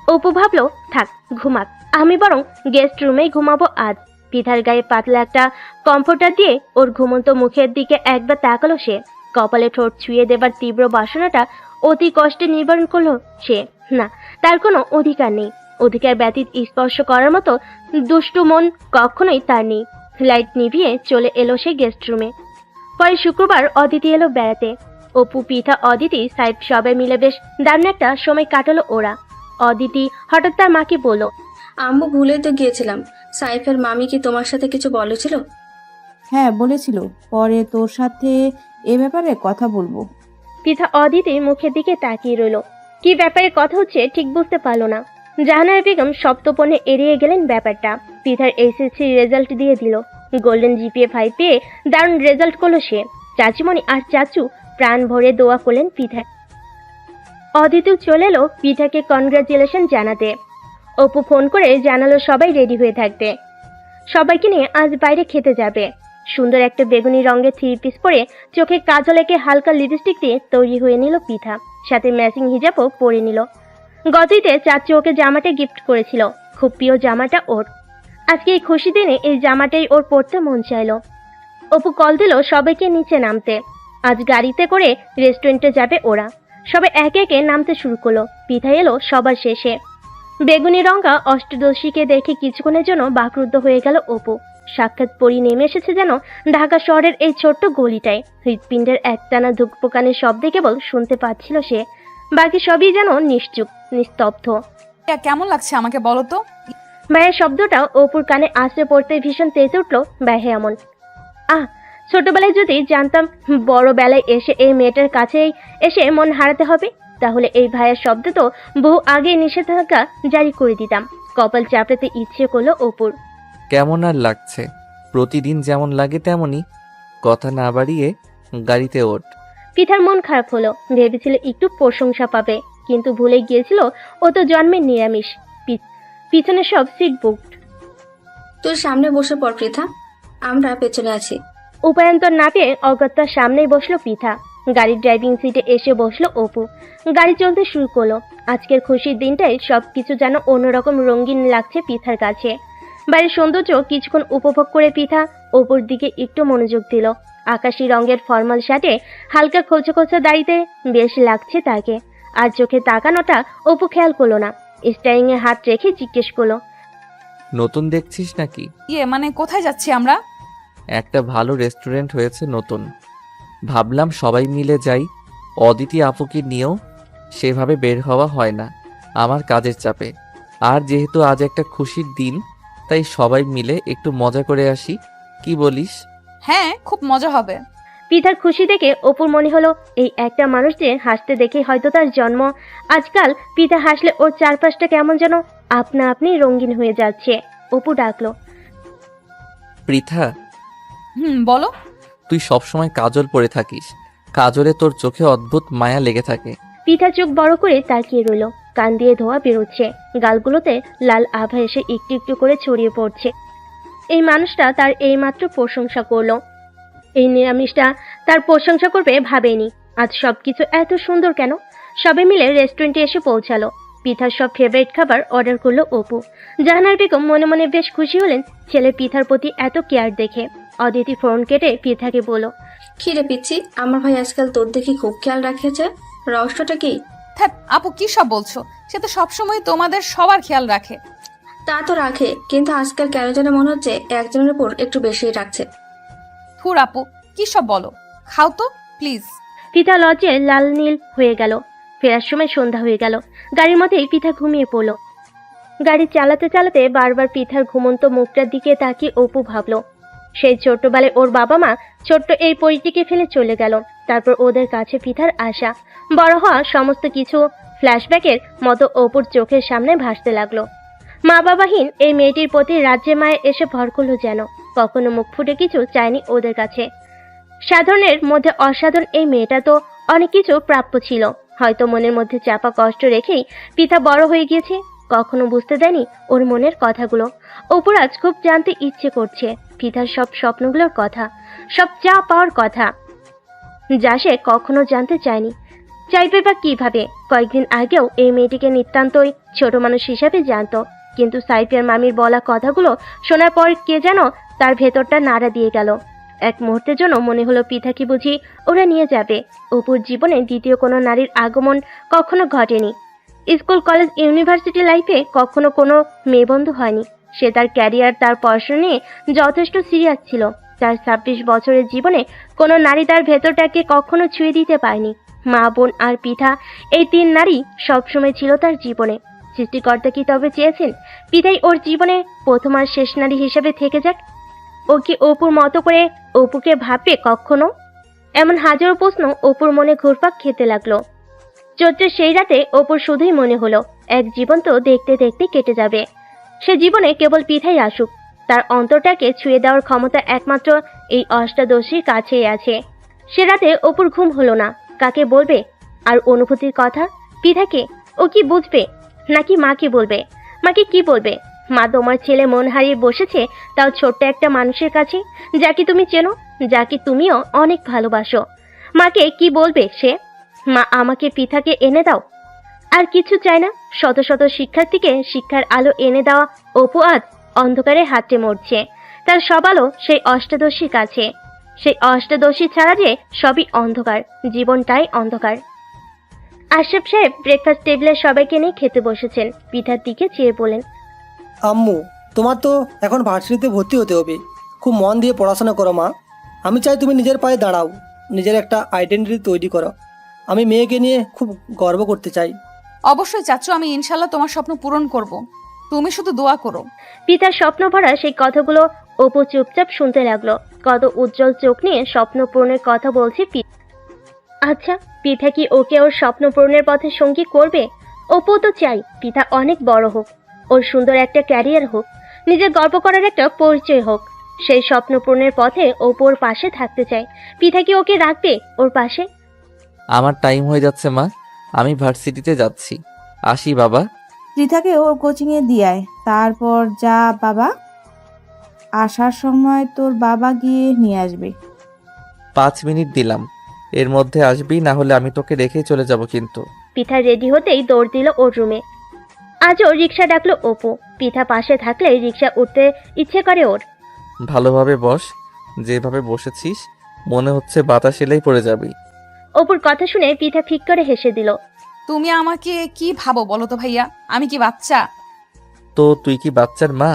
অপু ভাবলো থাক ঘুমাক, আমি বরং গেস্ট রুমেই ঘুমাবো আজ। পৃথার গায়ে পাতলা একটা কমফোর্টার দিয়ে ওর ঘুমন্ত মুখের দিকে একবার তাকালো সে। কপালে ঠোঁট ছুঁয়ে দেবার তীব্র বাসনাটা অতি কষ্টে নিবারণ করলো সে। না, তার কোনো অধিকার নেই। অধিকার ব্যতীত স্পর্শ করার মতো দুষ্টু মন কখনোই তার নেই। লাইট নিভিয়ে চলে এলো সে গেস্ট রুমে। পরে শুক্রবার অদিতি এলো বেড়াতে। অপু, পৃথা, অদিতি, সাইফ সবাই মিলে বেশ দারুণ একটা সময় কাটালো ওরা। অদিতি হঠাৎ তার মাকে বলল, আম্মু ভুলে তো গিয়েছিলাম, সাইফের মামি কি তোমার সাথে কিছু বলেছিল? হ্যাঁ বলেছিল, পরে তোর সাথে এ ব্যাপারে কথা বলবো। পৃথা অদিতির মুখের দিকে তাকিয়ে রইল। কি ব্যাপারে কথা হচ্ছে ঠিক বুঝতে পারল না। জাহানারা বেগম সপ্তপর্ণে এড়িয়ে গেলেন ব্যাপারটা। পৃথার এসএসসি রেজাল্ট দিয়ে দিল। গোল্ডেন জিপিএ 5 পেয়ে দারুণ রেজাল্ট করলো সে। চাচিমণি আর চাচু প্রাণ ভরে দোয়া করলেন পৃথা। অদিতি চলে এলো পৃথাকে কনগ্রাচুলেশন জানাতে। অপু ফোন করে জানালো সবাই রেডি হয়ে থাকতে, সবাইকে নিয়ে আজ বাইরে খেতে যাবে। সুন্দর একটা বেগুনি রঙের 3 পিস পরে চোখে কাজল এঁকে হালকা লিপস্টিক দিয়ে তৈরি হয়ে নিল পৃথা। সাথে ম্যাচিং হিজাবও পরে নিল। গত ঈদে চাচু ওকে জামাটা গিফট করেছিল, খুব প্রিয় জামাটা ওর। আজকে এই খুশি দিনে এই জামাটাই ওর পরতে মন চাইলো। অপু কল দিল সবাইকে নিচে নামতে। আজ গাড়িতে করে রেস্টুরেন্টে যাবে ওরা। সবাই একে একে নামতে শুরু করলো। পৃথা এলো সবার শেষে। বেগুনি রঙা অষ্টদশীকে দেখে কিছুক্ষণের জন্য বাকরুদ্ধ হয়ে গেল অপু। সাক্ষাৎ পরি নেমে এসেছে যেন ঢাকা শহরের এই ছোট্ট গলিটায়। হৃৎপিণ্ডের একটানা ধুকপোকানের শব্দে কেবল শুনতে পাচ্ছিল সে, বাকি সবই যেন নিশ্চুপ, নিস্তব্ধ। কেমন লাগছে আমাকে বলো তো? মায়ের শব্দটা অপুর কানে আসতে পড়তে ভীষণ তেজে উঠল। ব্যাহে এমন ছোটবেলায় যদি জানতাম বড় বেলায় এসে এই মেয়েটার কাছেই এসে মন হারাতে হবে, তাহলে এই ভাইয়ের শব্দ তো বহু আগে নিষেধাজ্ঞা জারি করে দিতাম। কপাল চাপড়াতে ইচ্ছে করলো অপুর। কেমন আর লাগছে? প্রতিদিন যেমন লাগে তেমনই। কথা না বাড়িয়ে গাড়িতে ওঠ। পৃথার মন খারাপ হলো। ভেবেছিল একটু প্রশংসা পাবে, কিন্তু ভুলে গিয়েছিল ও তো জন্মের নিরামিষ। পিছনে সব সিট বুকড। তুই সামনে বসে পড় পৃথা, আমরা পেছনে আছি। উপায়ন্তর না পেয়ে অগত্যার সামনেই বসলো পৃথা। গাড়ির ড্রাইভিং সিটে এসে বসলো অপু। গাড়ি চলতে শুরু করলো। আজকের খুশির দিনটাই সবকিছু যেন অন্যরকম রঙিন লাগছে পৃথার কাছে। বাড়ির সৌন্দর্য কিছুক্ষণ উপভোগ করে পৃথা অপুর দিকে একটু মনোযোগ দিল। আকাশি রঙের ফর্মাল শার্টে হালকা খোঁচা খোঁচা দাড়িতে বেশ লাগছে তাকে। আর চোখে তাকানোটা অপু খেয়াল করলো না। স্টারিং এ হাত রেখে জিজ্ঞেস করলো, নতুন দেখছিস নাকি? মানে কোথায় যাচ্ছি আমরা? একটা ভালো রেস্টুরেন্ট হয়েছে নতুন, ভাবলাম সবাই মিলে যাই। অদিতি আপুকে নিয়েও সেভাবে বের হওয়া হয় না আমার কাজের চাপে। আর যেহেতু আজ একটা খুশির দিন, তাই সবাই মিলে একটু মজা করে আসি, কি বলিস? হ্যাঁ, খুব মজা হবে। পৃথার খুশি দেখে অপুর মনে হলো এই একটা মানুষকে হাসতে দেখে হয়তো তার জন্ম। আজকাল পৃথা হাসলে ওর চারপাশটা কেমন যেন আপনা আপনি রঙিন হয়ে যাচ্ছে। অপু ডাকলো, পৃথা, বলো। তুই সবসময় কাজল পরে থাকিস, কাজলে তোর চোখে অদ্ভুত মায়া লেগে থাকে। পৃথা চোখ বড় করে তাকিয়ে রইল। কান দিয়ে ধোয়া বেরোচ্ছে, গালগুলোতে লাল আভা এসে একটু একটু করে ছড়িয়ে পড়ছে। এই মানুষটা তার এইমাত্র প্রশংসা করলো, এই নিরামিষটা তার প্রশংসা করবে ভাবেনি। আজ সবকিছু এত সুন্দর কেন? সবে মিলে রেস্টুরেন্টে এসে পৌঁছালো। পিঠার সব ফেভারিট খাবার অর্ডার করলো অপু। জাহানার বেগম মনে মনে বেশ খুশি হলেন ছেলে পিঠার প্রতি এত কেয়ার দেখে। অদিতি ফোন কেটে পিঠাকে বলল, কি রে পিচ্ছি, আমার ভাই আজকাল তোর দেখি খুব খেয়াল রাখেছে, রহস্যটা কি? হ্যাঁ আপু, কি সব বলছো? সে তো সবসময় তোমাদের সবার খেয়াল রাখে। তা তো রাখে, কিন্তু আজকাল কেন যেন মনে হচ্ছে একজনের উপর একটু বেশিই রাখছে। থুর আপু, কি সব বলো? খাও তো প্লিজ। পিঠা লজ্জে লাল নীল হয়ে গেল। ফেরার সময় সন্ধ্যা হয়ে গেল। গাড়ির মধ্যেই পিঠা ঘুমিয়ে পড়ল। গাড়ি চালাতে চালাতে বারবার পিঠার ঘুমন্ত মুখটার দিকে তাকিয়ে অপু ভাবলো, সেই ছোট্টবেলায় ওর বাবা মা ছোট্ট এই পরিটিকে ফেলে চলে গেল। তারপর ওদের কাছে পিঠার আশা, বড় হওয়া সমস্ত কিছু ফ্ল্যাশব্যাকের মতো অপুর চোখের সামনে ভাসতে লাগলো। মা বাবাহীন এই মেয়েটির প্রতি রাজ্যে মায়ে এসে ভর করলো যেন। কখনো মুখ ফুটে কিছু চায়নি ওদের কাছে। সাধারণের মধ্যে অসাধারণ এই মেয়েটা তো অনেক কিছু প্রাপ্য ছিল। হয়তো মনের মধ্যে চাপা কষ্ট রেখেই পিতা বড় হয়ে গিয়েছে। কখনো বুঝতে দেয়নি ওর মনের কথাগুলো। অপুর আজ খুব জানতে ইচ্ছে করছে পিতার সব স্বপ্নগুলোর কথা, সব চা পাওয়ার কথা, যা সে কখনো জানতে চায়নি। চাইবে বা কিভাবে? কয়েকদিন আগেও এই মেয়েটিকে নিতান্তই ছোট মানুষ হিসাবে জানতো, কিন্তু সাইফের মামির বলা কথাগুলো শোনার পর কে যেন তার ভেতরটা নাড়া দিয়ে গেল। এক মুহূর্তের জন্য মনে হলো পিঠা কি বুঝি ওরা নিয়ে যাবে। অপুর জীবনে দ্বিতীয় কোনো নারীর আগমন কখনো ঘটেনি। স্কুল কলেজ ইউনিভার্সিটি লাইফে কখনো কোনো মেয়েবন্ধু হয়নি। সে তার ক্যারিয়ার, তার পড়াশোনা নিয়ে যথেষ্ট সিরিয়াস ছিল। তার 26 বছরের জীবনে কোনো নারী তার ভেতরটাকে কখনো ছুঁয়ে দিতে পারেনি। মা, বোন আর পিঠা, এই 3 নারী সবসময় ছিল তার জীবনে। সৃষ্টিকর্তা কি তবে চেয়েছেন পিঠাই ওর জীবনে প্রথম আর শেষ নারী হিসেবে থেকে যাক? ও কি অপুর মতো করে অপুকে ভাববে কখনো? এমন হাজারো প্রশ্ন অপুর মনে ঘুরপাক খেতে লাগলো। চৈত্রের সেই রাতে অপুর শুধুই মনে হলো এক জীবন তো দেখতে দেখতে কেটে যাবে। সে জীবনে কেবল পিঠাই আসুক। তার অন্তরটাকে ছুঁয়ে দেওয়ার ক্ষমতা একমাত্র এই অষ্টাদশীর কাছেই আছে। সে রাতে অপুর ঘুম হলো না। কাকে বলবে আর অনুভূতির কথা? পিঠাকে? ও কি বুঝবে? নাকি মাকে বলবে? মাকে কি বলবে? মা, তোমার ছেলে মন হারিয়ে বসেছে, তাও ছোট্ট একটা মানুষের কাছে, যাকে তুমি চেনো, যাকে তুমিও অনেক ভালোবাসো। মাকে কি বলবে সে? মা, আমাকে পিঠাকে এনে দাও। আর কিছু চায় না। শত শত শিক্ষার্থীকে শিক্ষার আলো এনে দেওয়া অপু আজ অন্ধকারে হাঁটতে মরছে। তার সব আলো সেই অষ্টাদশীর কাছে। সেই অষ্টাদশী ছাড়া যে সবই অন্ধকার, জীবনটাই অন্ধকার। আশরাফ সাহেব ব্রেকফাস্ট টেবিলে সবাইকে নিয়ে খেতে বসেছেন। পিঠার দিকে চেয়ে বলেন, আম্মু, তোমার তো এখন ভার্সিটিতে ভর্তি হতে হবে। খুব মন দিয়ে পড়াশোনা করো মা। আমি চাই তুমি নিজের পায়ে দাঁড়াও, নিজের একটা আইডেন্টিটি তৈরি করো। আমি মেয়েকে নিয়ে খুব গর্ব করতে চাই। অবশ্যই চাচু, আমি ইনশাল্লাহ তোমার স্বপ্ন পূরণ করব। তুমি শুধু দোয়া করো। পিতার স্বপ্ন ভরা সেই কথাগুলো অপু চুপচাপ শুনতে লাগলো। কত উজ্জ্বল চোখ নিয়ে স্বপ্ন পূরণের কথা বলছে পিতা। আচ্ছা, পিতা কি ওকে ওর স্বপ্ন পূরণের পথে সঙ্গী করবে? অপু তো চাই পিতা অনেক বড় হোক, ওর সুন্দর একটা ক্যারিয়ার হোক, নিজের গর্ব করার একটা পরিচয় হোক। সেই স্বপ্ন পূরণের পথে অপুর পাশে থাকতে চায়। পিতা কি ওকে রাখবে ওর পাশে? আমার টাইম হয়ে যাচ্ছে মা, আমি ভার্সিটিতে যাচ্ছি, আসি বাবা। পৃথাকে ওর কোচিংয়ে দিয়ায়, তারপর যা বাবা। আসার সময় তোর বাবা গিয়ে নিয়ে আসবে। 5 মিনিট দিলাম, এর মধ্যে আসবি, না হলে আমি তোকে রেখেই চলে যাব কিন্তু। পিঠা রেডি হতেই দৌড় দিল ওর রুমে। আজও রিক্সা ডাকলো অপু। পিঠা পাশে থাকলে রিক্সা উঠতে ইচ্ছে করে ওর। ভালোভাবে বস, যেভাবে বসেছিস মনে হচ্ছে বাতাস এলেই পড়ে যাবি। অপুর কথা শুনে পিঠা ফিক করে হেসে দিল। তুমি আমাকে কি ভাবো বলো তো ভাইয়া? আমি কি বাচ্চা? তো তুই কি বাচ্চার মা?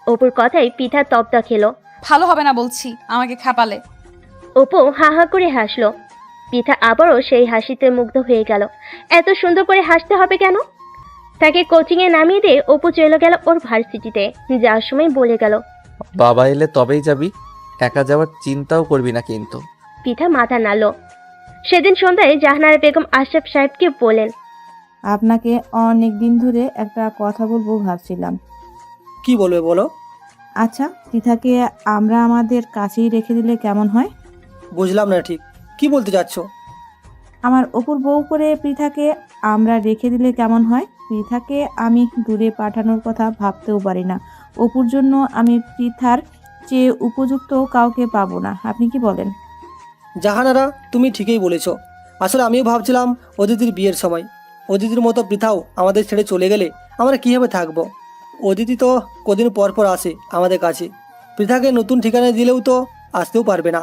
অপুর কথাই পিঠা তপ্তা খেলো। ভালো হবে না বলছি আমাকে খাপালে। অপু হা হা করে হাসলো। পিঠা আবারও সেই হাসিতে মুগ্ধ হয়ে গেল। এত সুন্দর করে হাসতে হবে কেন? তাকে কোচিংয়ে নামিয়ে দিয়ে অপু চলে গেল ওর ভার্সিটিতে। যাওয়ার সময় বলে গেল, বাবা এলে তবেই যাবি, একা যাওয়ার চিন্তাও করবি না কিন্তু। পিঠা মাথা নাড়ল। সেদিন সন্ধ্যায় জাহানারা বেগম আশরাফ সাহেবকে বলেন, আপনাকে অনেক দিন ধরে একটা কথা বলবো ভাবছিলাম। কি বলবে বলো। আচ্ছা, পৃথাকে আমরা আমাদের কাছেই রেখে দিলে কেমন হয়? বুঝলাম না ঠিক, কি বলতে চাচ্ছ? আমার অপুর বউ করে পৃথাকে আমরা রেখে দিলে কেমন হয়? পৃথাকে আমি দূরে পাঠানোর কথা ভাবতেও পারি না। অপুর জন্য আমি পৃথার চেয়ে উপযুক্ত কাউকে পাবো না। আপনি কি বলেন? জাহানারা, তুমি ঠিকই বলেছ। আসলে আমিও ভাবছিলাম অদিতির বিয়ের সময় অদিতির মতো পৃথাও আমাদের ছেড়ে চলে গেলে আমরা কীভাবে থাকবো। অদিতি তো কদিন পর পর আসে আমাদের কাছে, পৃথাকে নতুন ঠিকানা দিলেও তো আসতেও পারবে না।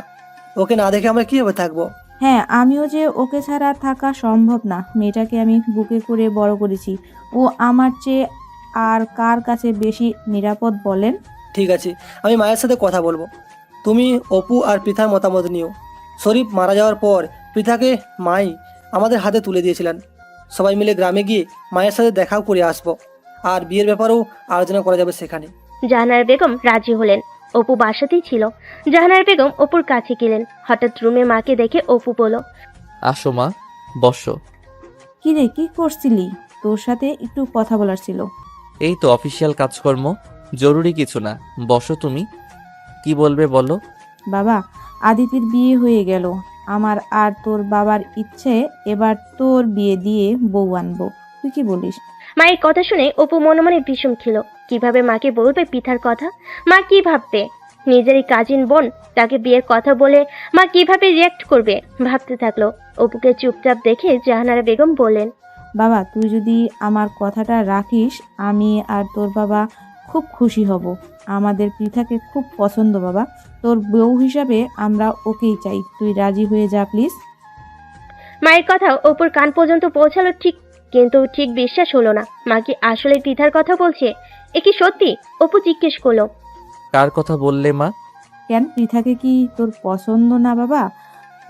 ওকে না দেখে আমরা কীভাবে থাকবো? হ্যাঁ, আমিও যে ওকে ছাড়া থাকা সম্ভব না। মেয়েটাকে আমি বুকে করে বড় করেছি। ও আমার চেয়ে আর কার কাছে বেশি নিরাপদ বলেন? ঠিক আছে, আমি মায়ের সাথে কথা বলবো। তুমি অপু আর পৃথার মতামত নিও। শরীফ মারা যাওয়ার পর পৃথাকে মাই আমাদের হাতে তুলে দিয়েছিলেন। সবাই মিলে গ্রামে গিয়ে মায়ের সাথে দেখাও করে আসবো, আর বিয়ের ব্যাপারেও আলোচনা করা যাবে সেখানে। জাহানারা বেগম রাজি হলেন। অপু বাসাতেই ছিল। জাহানারা বেগম অপুর কাছে গেলেন। হঠাৎ রুমে মাকে দেখে অপু বলল, আসো মা, বসো। কি রে, কি করছিলি? তোর সাথে একটু কথা বলার ছিল। এই তো অফিসিয়াল কাজকর্ম, জরুরি কিছু না, বসো তুমি। কি বলবে বলো। বাবা, আদিতির বিয়ে হয়ে গেল। আমার আর তোর বাবার ইচ্ছে এবার তোর বিয়ে দিয়ে বউ আনবো। তুই কি বলিস? মায়ের কথা শুনে অপু মনে মনে বিষম খেল। কিভাবে মাকে বলবে পিঠার কথা? মা কি ভাববে? নিজেরই কাজিন বোন, তাকে বিয়ের কথা বলে মা কিভাবে রিয়াক্ট করবে ভাবতে থাকলো। অপুকে চুপচাপ দেখে জাহানারা বেগম বললেন, বাবা, তুই যদি আমার কথাটা রাখিস, আমি আর তোর বাবা খুব খুশি হব। আমাদের পৃথাকে খুব পছন্দ বাবা। তোর বউ হিসাবে আমরা ওকেই চাই। তুই রাজি হয়ে যা প্লিজ। মায়ের কথা অপুর কান পর্যন্ত পৌঁছালো ঠিক, কিন্তু ঠিক বিশ্বাস হলো না। মা কি আসলে পিঠার কথা বলছে? এ কি সত্যি? অপু জিজ্ঞেস করলো, কার কথা বললে মা? কেন, পৃথাকে কি তোর পছন্দ না বাবা?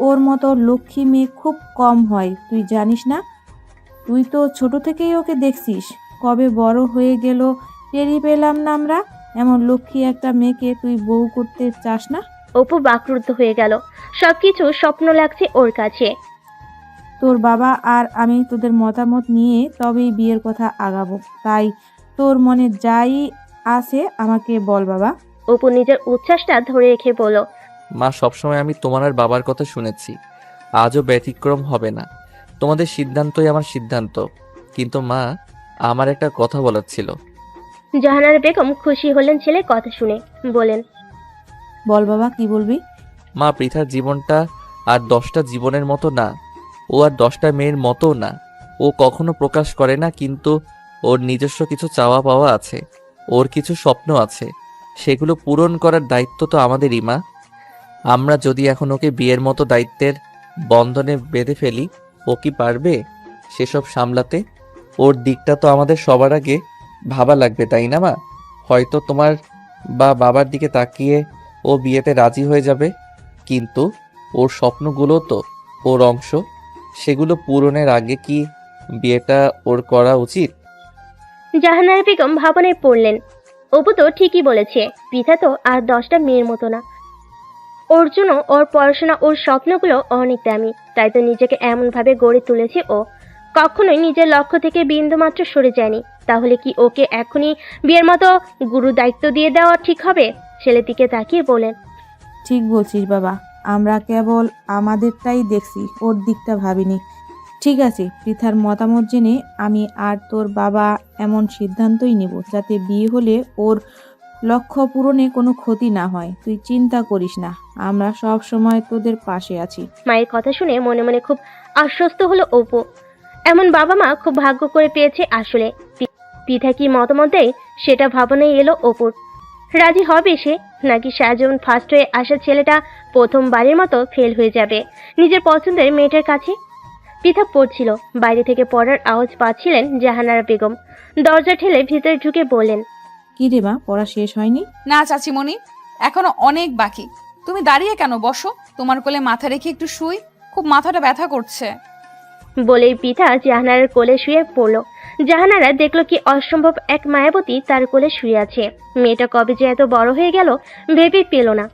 ওর মতো লক্ষ্মী মেয়ে খুব কম হয়, তুই জানিস না? তুই তো ছোট থেকেই ওকে দেখছিস। কবে বড় হয়ে গেল টেরই পেলাম না আমরা। এমন লক্ষ্মী একটা মেয়েকে তুই বউ করতে চাস না? অপু বাকরুদ্ধ হয়ে গেল। সবকিছু স্বপ্ন লাগছে ওর কাছে। তোর বাবা আর আমি তোদের মতামত নিয়ে তবেই বিয়ের কথা আগাবো। তাই তোর মনে যাই আছে আমাকে বল বাবা। অপু নিজের উচ্ছ্বাসটা ধরে রেখে বলল, মা, সবসময় আমি তোমার আর বাবার কথা শুনেছি, আজও ব্যতিক্রম হবে না। তোমাদের সিদ্ধান্তই আমার সিদ্ধান্ত। কিন্তু মা, আমার একটা কথা বলার ছিল। জাহানারা বেগম খুশি হলেন ছেলের কথা শুনে। বলেন, বল বাবা, কি বলবি? মা, পৃথার জীবনটা আর 10টা জীবনের মতো না। ও আর 10টা মেয়ের মতো না। ও কখনো প্রকাশ করে না, কিন্তু ওর নিজস্ব কিছু চাওয়া পাওয়া আছে। ওর কিছু স্বপ্ন আছে, সেগুলো পূরণ করার দায়িত্ব তো আমাদেরই মা। আমরা যদি এখন ওকে বিয়ের মতো দায়িত্বের বন্ধনে বেঁধে ফেলি, ও কি পারবে সেসব সামলাতে? ওর দিকটা তো আমাদের সবার আগে ভাবা লাগবে, তাই না মা? হয়তো তোমার বা বাবার দিকে তাকিয়ে ও বিয়েতে রাজি হয়ে যাবে, কিন্তু ওর স্বপ্নগুলো তো ওর অংশ। সেগুলো পূরণের আগে কি বিয়েটা ওর করা উচিত? জাহানারা বেগম ভাবনায় পড়লেন। অপু তো ঠিকই বলেছে, পিঠা তো আর 10টা মেয়ের মতো না। ওর জন্য ওর পড়াশোনা, ওর স্বপ্নগুলো অনেক দামি। তাই তো নিজেকে এমন ভাবে গড়ে তুলেছে ও। কখনোই নিজের লক্ষ্য থেকে বিন্দুমাত্র সরে যায়নি। তাহলে কি ওকে এখনই বিয়ের মতো গুরু দায়িত্ব দিয়ে দেওয়া ঠিক হবে? ছেলের দিকে তাকিয়ে বলেন, ঠিক বলছিস বাবা, আমরা কেবল আমাদেরটাই দেখছি, ওর দিকটা ভাবিনি। ঠিক আছে, পৃথার মতামত জেনে আমি আর তোর বাবা এমন সিদ্ধান্তই নেব যাতে বিয়ে হলে ওর লক্ষ্য পূরণে কোনো ক্ষতি না হয়। তুই চিন্তা করিস না, আমরা সব সময় তোদের পাশে আছি। মায়ের কথা শুনে মনে মনে খুব আশ্বস্ত হলো অপু। এমন বাবা মা খুব ভাগ্য করে পেয়েছে আসলে। পিঠা কি মতামত দেয় সেটা ভাবনায় এলো অপুর। রাজি হবে সে, নাকি সারাজীবন ফার্স্ট হয়ে আসা ছেলেটা প্রথমবারের মতো ফেল হয়ে যাবে নিজের পছন্দের মেয়েটার কাছে? পিঠা পড়ছিল। বাইরে থেকে পড়ার আওয়াজ পাচ্ছিলেন জাহানারা বেগম। দরজা ঠেলে ভিতরে ঢুকে বললেন, কি রে মা, পড়া শেষ হয়নি? না চাচিমণি, এখনো অনেক বাকি। তুমি দাঁড়িয়ে কেন? বসো, তোমার কোলে মাথা রেখে একটু শুই, খুব মাথাটা ব্যথা করছে। বলেই পিঠা জাহানারার কোলে শুয়ে পড়ল। জাহানারা দেখলো কি অসম্ভব এক মায়াবতী তার কোলে শুয়ে আছে। মেয়েটা কবে যে এত বড় হয়ে গেল ভেবে পেল না।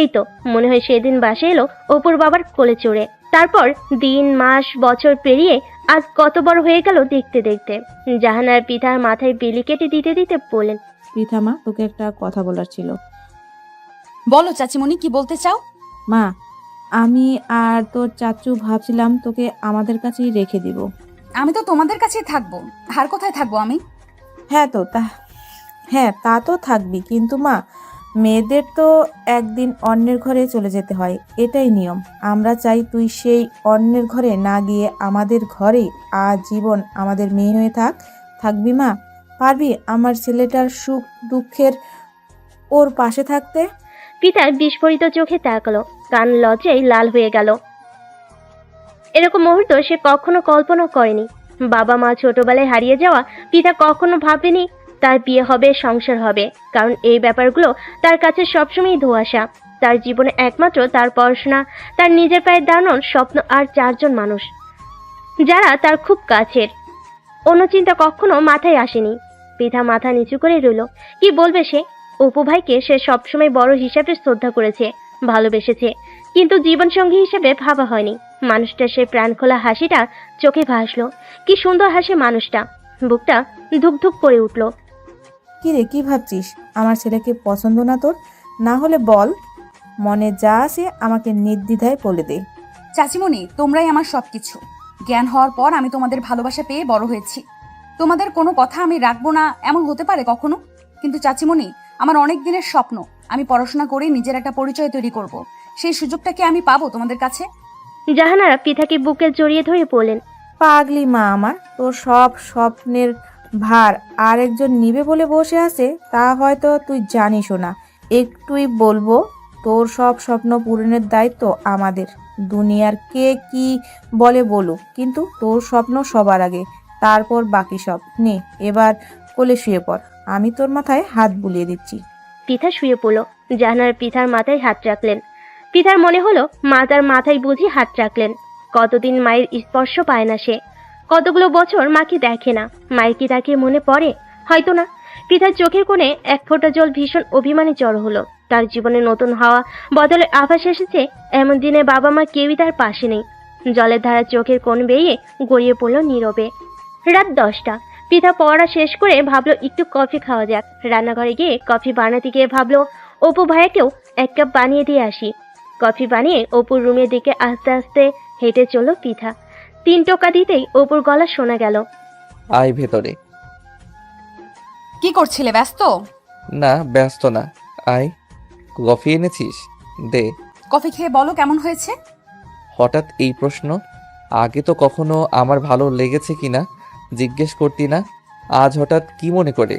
এই তো মনে হয় সেদিন বাসে এলো অপুর বাবার কোলে চড়ে। তারপর দিন মাস বছর পেরিয়ে আজ কত বড় হয়ে গেল দেখতে দেখতে। জাহানার পিতার মাথায় বিলি কেটে দিতে দিতে বললেন, পৃথা মা, তোকে একটা কথা বলার ছিল। বলো চাচিমণি, কি বলতে চাও? মা, আমি আর তোর চাচু ভাবছিলাম তোকে আমাদের কাছেই রেখে দিব। আমি তো তোমাদের কাছেই থাকবো, আর কোথায় থাকবো আমি? হ্যাঁ, তা তো থাকবি, কিন্তু মা, মেয়েদের তো একদিন অন্যের ঘরে চলে যেতে হয়, এটাই নিয়ম। আমরা চাই তুই সেই অন্যের ঘরে না গিয়ে আমাদের ঘরেই আজীবন আমাদের মেয়ে হয়ে থাকবি মা? পারবি আমার ছেলেটার সুখ দুঃখের ওর পাশে থাকতে? পিতার বিস্ফোরিত চোখে তাকালো, কান লজ্জায় লাল হয়ে গেল। এরকম মুহূর্ত সে কখনো কল্পনা করেনি। বাবা মা ছোটবেলায় হারিয়ে যাওয়া পিতা কখনো ভাবেনি তার বিয়ে হবে, সংসার হবে, কারণ এই ব্যাপারগুলো তার কাছে সবসময় ধোঁয়াশা। তার জীবনে একমাত্র তার পড়াশোনা, তার নিজের পায়ে দাঁড়ানোর স্বপ্ন, আর 4 জন মানুষ যারা তার খুব কাছের। অন্য চিন্তা কখনো মাথায় আসেনি। পিতা মাথা নিচু করে রইল। কি বলবে সে? অপু ভাইকে সে সবসময় বড় হিসাবে শ্রদ্ধা করেছে, ভালোবেসেছে, কিন্তু জীবনসঙ্গী হিসেবে ভাবা হয়নি। মানুষটা সে প্রাণখোলা হাসিটা চোখে ভাসলো। কি সুন্দর হাসে মানুষটা। বুকটা ধুকধুক করে উঠল। কি রে, কি ভাবছিস? আমার ছেলেকে পছন্দ না তোর? না হলে বল, মনে যা আসে আমাকে নির্দ্বিধায় বলে দে। চাচিমণি, তোমরাই আমার সবকিছু। জ্ঞান হওয়ার পর আমি তোমাদের ভালোবাসা পেয়ে বড় হয়েছি। তোমাদের কোনো কথা আমি রাখবো না এমন হতে পারে কখনো, কিন্তু চাচিমণি, আমার অনেক দিনের স্বপ্ন আমি পড়াশোনা করে নিজের একটা পরিচয় তৈরি করব। সেই সুযোগটা কি আমি পাবো তোমাদের কাছে? জাহানারা পিতাকে বুকে জড়িয়ে ধরে বলেন, পাগলি মা আমার, তোর সব স্বপ্নের ভার আরেকজন নিবে বলে বসে আছে, তা হয়তো তুই জানিসও না। একটুই বলবো, তোর সব স্বপ্ন পূরণের দায়িত্ব আমাদের। দুনিয়ার কে কি বলে বলুক, কিন্তু তোর স্বপ্ন সবার আগে, তারপর বাকি সব। নে এবার কোলে শুয়ে পড়, আমি তোর মাথায় হাত বুলিয়ে দিচ্ছি। পিতা শুয়ে পড়ল। জাহানার পিতার মাথায় হাত রাখলেন। পিতার মনে হলো মা তার মাথায় বুঝি হাত রাখলেন। কতদিন মায়ের স্পর্শ পায় না সে, কতগুলো বছর মাকে দেখে না। মায়ের কি তাকে মনে পড়ে? হয়তো না। পিতার চোখের কোণে এক ফোঁটা জল ভীষণ অভিমানে জড়ো হলো। তার জীবনে নতুন হাওয়া বদলে আভাস এসেছে। এমন দিনে বাবা মা কেউই তার পাশে নেই। জলের ধারা চোখের কোণ বেরিয়ে গড়িয়ে পড়ল নীরবে। রাত 10টা। পিতা পড়া শেষ করে ভাবলো একটু কফি খাওয়া যাক। রান্নাঘরে গিয়ে কফি বানাতে গিয়ে ভাবলো অপু ভাইয়াকেও 1 কাপ বানিয়ে দিয়ে আসি। কফি বানিয়ে অপুর রুমের দিকে আস্তে আস্তে হেঁটে চলল পিঠা। 3 টোকা দিতেই অপুর গলা শোনা গেল, আয় ভেতরে। কি করছিলে? ব্যস্ত? না, ব্যস্ত না, আয়। কফি এনেছিস? দে। কফি খেয়ে বলো কেমন হয়েছে। হঠাৎ এই প্রশ্ন? আগে তো কখনো আমার ভালো লেগেছে কিনা জিজ্ঞেস করতি না, আজ হঠাৎ কি মনে করে?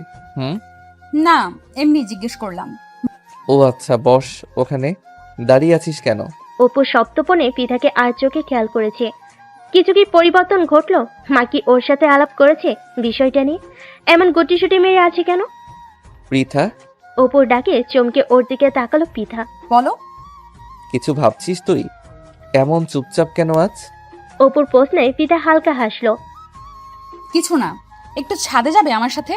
না, এমনি জিজ্ঞেস করলাম। ও আচ্ছা, বস ওখানে। দাঁড়িয়ে আছিস কেন? অপু সপ্তপনে পিঠাকে আর চোখে খেয়াল করেছে। কিছু কি পরিবর্তন ঘটলো? মা কি ওর সাথে আলাপ করেছে বিষয়টা নিয়ে? এমন গুটিসুটি মেরে আছে কেন? পৃথা। অপুর ডাকে চমকে ওর দিকে তাকালো পিঠা। বলো। কিছু ভাবছিস তুই? এমন চুপচাপ কেন আজ? অপুর প্রশ্নে পিঠা হালকা হাসলো। কিছু না, একটু ছাদে যাবে আমার সাথে?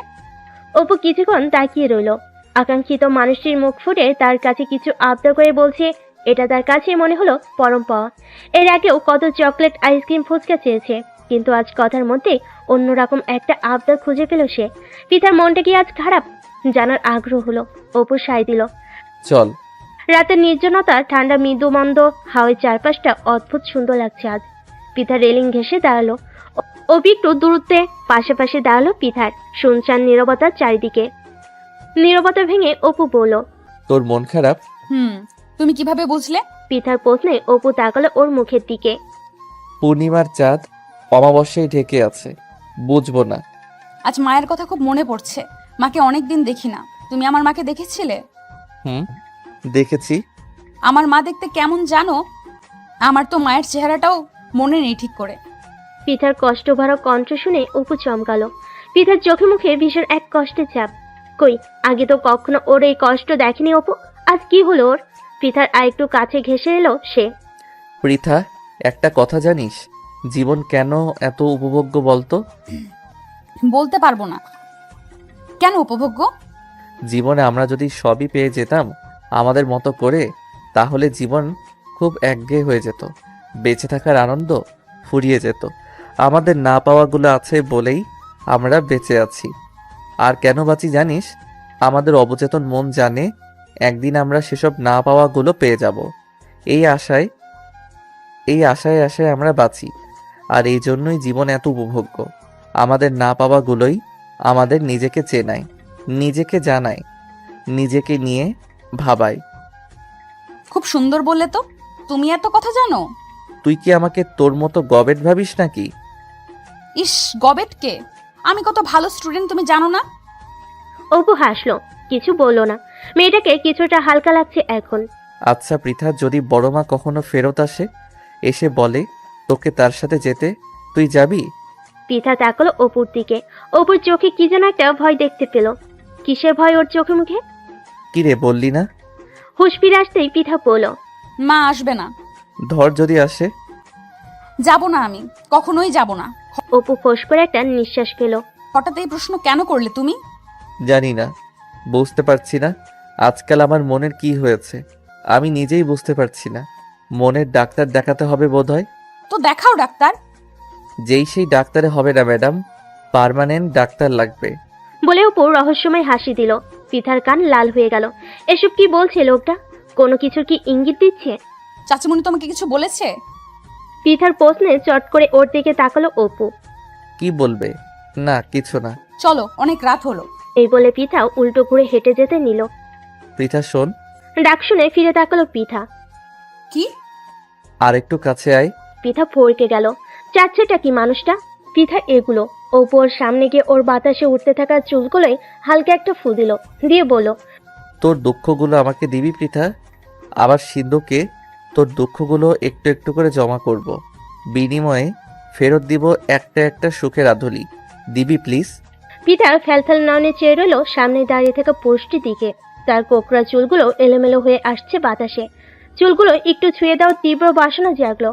অপু কিছুক্ষণ তাকিয়ে রইল। আকাঙ্ক্ষিত মানুষটির মুখ ফুটে তার কাছে কিছু আবদার করে বলছে, এটা তার কাছে মনে হলো পরম পাওয়া। এর আগেও কত চকলেট, আইসক্রিম, ফুচকা চেয়েছে, কিন্তু আজ কথার মধ্যে অন্যরকম একটা আবদার খুঁজে পেল সে। পিতার মনটা কি আজ খারাপ জানার আগ্রহ হলো। অপু সায় দিল। চল। রাতের নির্জনতা, ঠান্ডা মৃদুমন্দ হাওয়ায় চারপাশটা অদ্ভুত সুন্দর লাগছে আজ। পিতা রেলিং ঘেঁষে দাঁড়ালো। অপু একটু দূরত্বে পাশাপাশি দাঁড়ালো পিতার। শুনশান নীরবতার চারিদিকে। নীরবতা ভেঙে অপু বলল, তোর মন খারাপ? তুমি কিভাবে বুঝলে? পিতার প্রশ্নে অপু তাকালো ওর মুখের দিকে। পূর্ণিমার চাঁদ অমাবস্যায় ঢেকে আছে, বুঝবো না? আজ মায়ের কথা খুব মনে পড়ছে। মাকে অনেকদিন দেখি না। তুমি আমার মাকে দেখেছিলে? দেখেছি। আমার মা দেখতে কেমন জানো? আমার তো মায়ের চেহারাটাও মনে নেই ঠিক করে। পিতার কষ্ট ভরা কণ্ঠ শুনে অপু চমকালো। পিতার চোখে মুখে ভীষণ এক কষ্টের চাপ। কই, আগে তো কখনো ওর এই কষ্ট দেখেনি অপু। আজ কি হলো ওর? পিতার আরেকটু কাছে ঘেঁষে এলো সে। পৃথা, একটা কথা জানিস, জীবন কেন এত উপভোগ্য বলতো? বলতে পারবো না। কেন উপভোগ্য? জীবনে আমরা যদি সবই পেয়ে যেতাম আমাদের মতো করে, তাহলে জীবন খুব একঘেয়ে হয়ে যেত, বেঁচে থাকার আনন্দ ফুরিয়ে যেত। আমাদের না পাওয়াগুলো আছে বলেই আমরা বেঁচে আছি। আর কেন বাঁচি জানিস? আমাদের অবচেতন মন জানে একদিন আমরা সেসব না পাওয়াগুলো পেয়ে যাব। এই আশায় আশায় আমরা বাঁচি। আর এই জন্যই জীবন এত উপভোগ্য। আমাদের না পাওয়াগুলোই আমাদের নিজেকে চেনায়, নিজেকে জানায়, নিজেকে নিয়ে ভাবায়। খুব সুন্দর বললে তো। তুমি এত কথা জানো? তুই কি আমাকে তোর মতো গবেট ভাবিস নাকি? ইস, গবেটকে? আমি কত ভালো স্টুডেন্ট তুমি জানো না? অপু হাসলো, কিছু বললো না। মেয়েটাকে কিছুটা হালকা লাগছে এখন। আচ্ছা পৃথা, যদি বড় মা কখনো ফেরত আসে, এসে বলে তোকে তার সাথে যেতে, তুই যাবি? পৃথা তাকালো অপুর দিকে। অপুর চোখে কি যেন একটা ভয় দেখতে পেল। কিসের ভয় ওর চোখে মুখে? কি রে, বললি না? হুঁশ ফিরে আসতেই পৃথা বলল, মা আসবে না। ধর যদি আসে? যাব না, আমি কখনোই যাব না। অপু ফোঁস করে একটা নিঃশ্বাস ফেল। হঠাৎ এই প্রশ্ন কেন করলে তুমি? জানি না, বুঝতে পারছি না আজকাল আমার মনের কি হয়েছে। আমি নিজেই বুঝতে পারছি না। মনের ডাক্তার দেখাতে হবে বোধহয়। তো দেখাও ডাক্তার। যেই সেই ডাক্তারে হবে না ম্যাডাম, পার্মানেন্ট ডাক্তার লাগবে। বলে অপু রহস্যময় হাসি দিল। পৃথার কান লাল হয়ে গেল। এসব কি বলছে লোকটা? কোনো কিছুর কি ইঙ্গিত দিচ্ছে? চাচিমণি তোমাকে কিছু বলেছে? পৃথার প্রশ্নে চট করে ওর দিকে তাকালো অপু। কি বলবে? না, কিছু না। চলো, অনেক রাত হলো। এই বলে পৃথাও উল্টো ঘুরে হেঁটে যেতে নিল। পৃথা শোন। ডাক শুনে ফিরে তাকালো পৃথা। কি? আর একটু কাছে আয়। পৃথা ফরকে গেল। চাচ্ছেটা কি মানুষটা? পৃথা এগুলো অপু ওর সামনে গিয়ে ওর বাতাসে উঠতে থাকা চুলগুলোই হালকা একটা ফু দিল, দিয়ে বলল, তোর দুঃখগুলো আমাকে দিবি পৃথা? আবার সিন্ধুকে তোর দুঃখগুলো একটু একটু করে জমা করব, বিনিময়ে ফেরত দিব একটা একটা সুখের আধুলি। দিবি প্লিজ? পৃথা ফ্যালফ্যাল নয়নে চেয়ে রইল সামনে দাঁড়িয়ে থাকা পুরুষটির দিকে। তার কোকড়া চুলগুলো এলোমেলো হয়ে আসছে বাতাসে। চুলগুলো একটু ছুঁয়ে দেওয়ার তীব্র বাসনা জাগলো।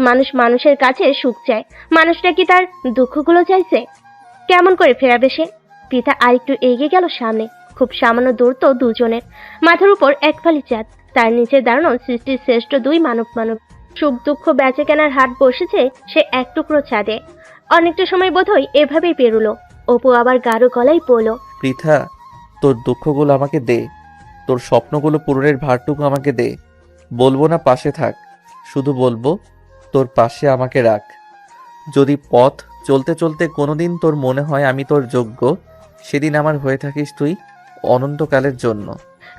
মানুষ মানুষের কাছে সুখ চায়, মানুষটা কি তার দুঃখগুলো চাইছে? কেমন করে ফেরাবে সে? পৃথা আরেকটু এগিয়ে গেল সামনে। খুব সামান্য দূর তো দুজনের। মাথার উপর এক ফালি চাঁদ, তার নিচে দাঁড়ানো সৃষ্টির শ্রেষ্ঠ দুই মানব। সুখ দুঃখ বেচে কেনার হাট বসেছে সে এক টুকরো ছাদে। অনেকটা সময় বোধহয় এভাবেই পেরুলো। অপু আবার গাঢ় গলায় বলল, পৃথা, তোর দুঃখগুলো আমাকে দে, তোর স্বপ্নগুলো পূরণের ভারটুকু আমাকে দে। বলবো না পাশে থাক, শুধু বলবো তোর পাশে আমাকে রাখ। যদি পথ চলতে চলতে কোনোদিন তোর মনে হয় আমি তোর যোগ্য, সেদিন আমার হয়ে থাকিস তুই অনন্তকালের জন্য।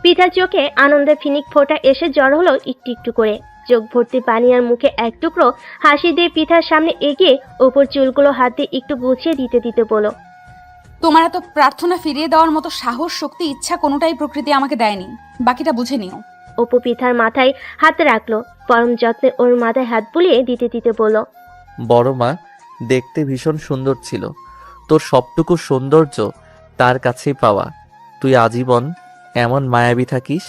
পৃথার চোখে আনন্দে ফিনিক ফোঁটা এসে জ্বর হলো একটু একটু করে। চোখ ভর্তি পানি আর মুখে এক টুকরো হাসি দিয়ে পৃথার সামনে এগিয়ে ওপর চুলগুলো হাত দিয়ে একটু গুছিয়ে দিতে দিতে বলো, তোমার এত প্রার্থনা ফিরিয়ে দেওয়ার মতো সাহস, শক্তি, ইচ্ছা কোনোটাই প্রকৃতি আমাকে দেয়নি। বাকিটা বুঝে নিও। অপু পৃথার মাথায় হাত রাখলো। পরম যত্নে ওর মাথায় হাত বুলিয়ে দিতে দিতে বলল, বড় মা দেখতে ভীষণ সুন্দর ছিল। তোর সবটুকু সৌন্দর্য তার কাছেই পাওয়া। তুই আজীবন এমন মায়াবী থাকিস।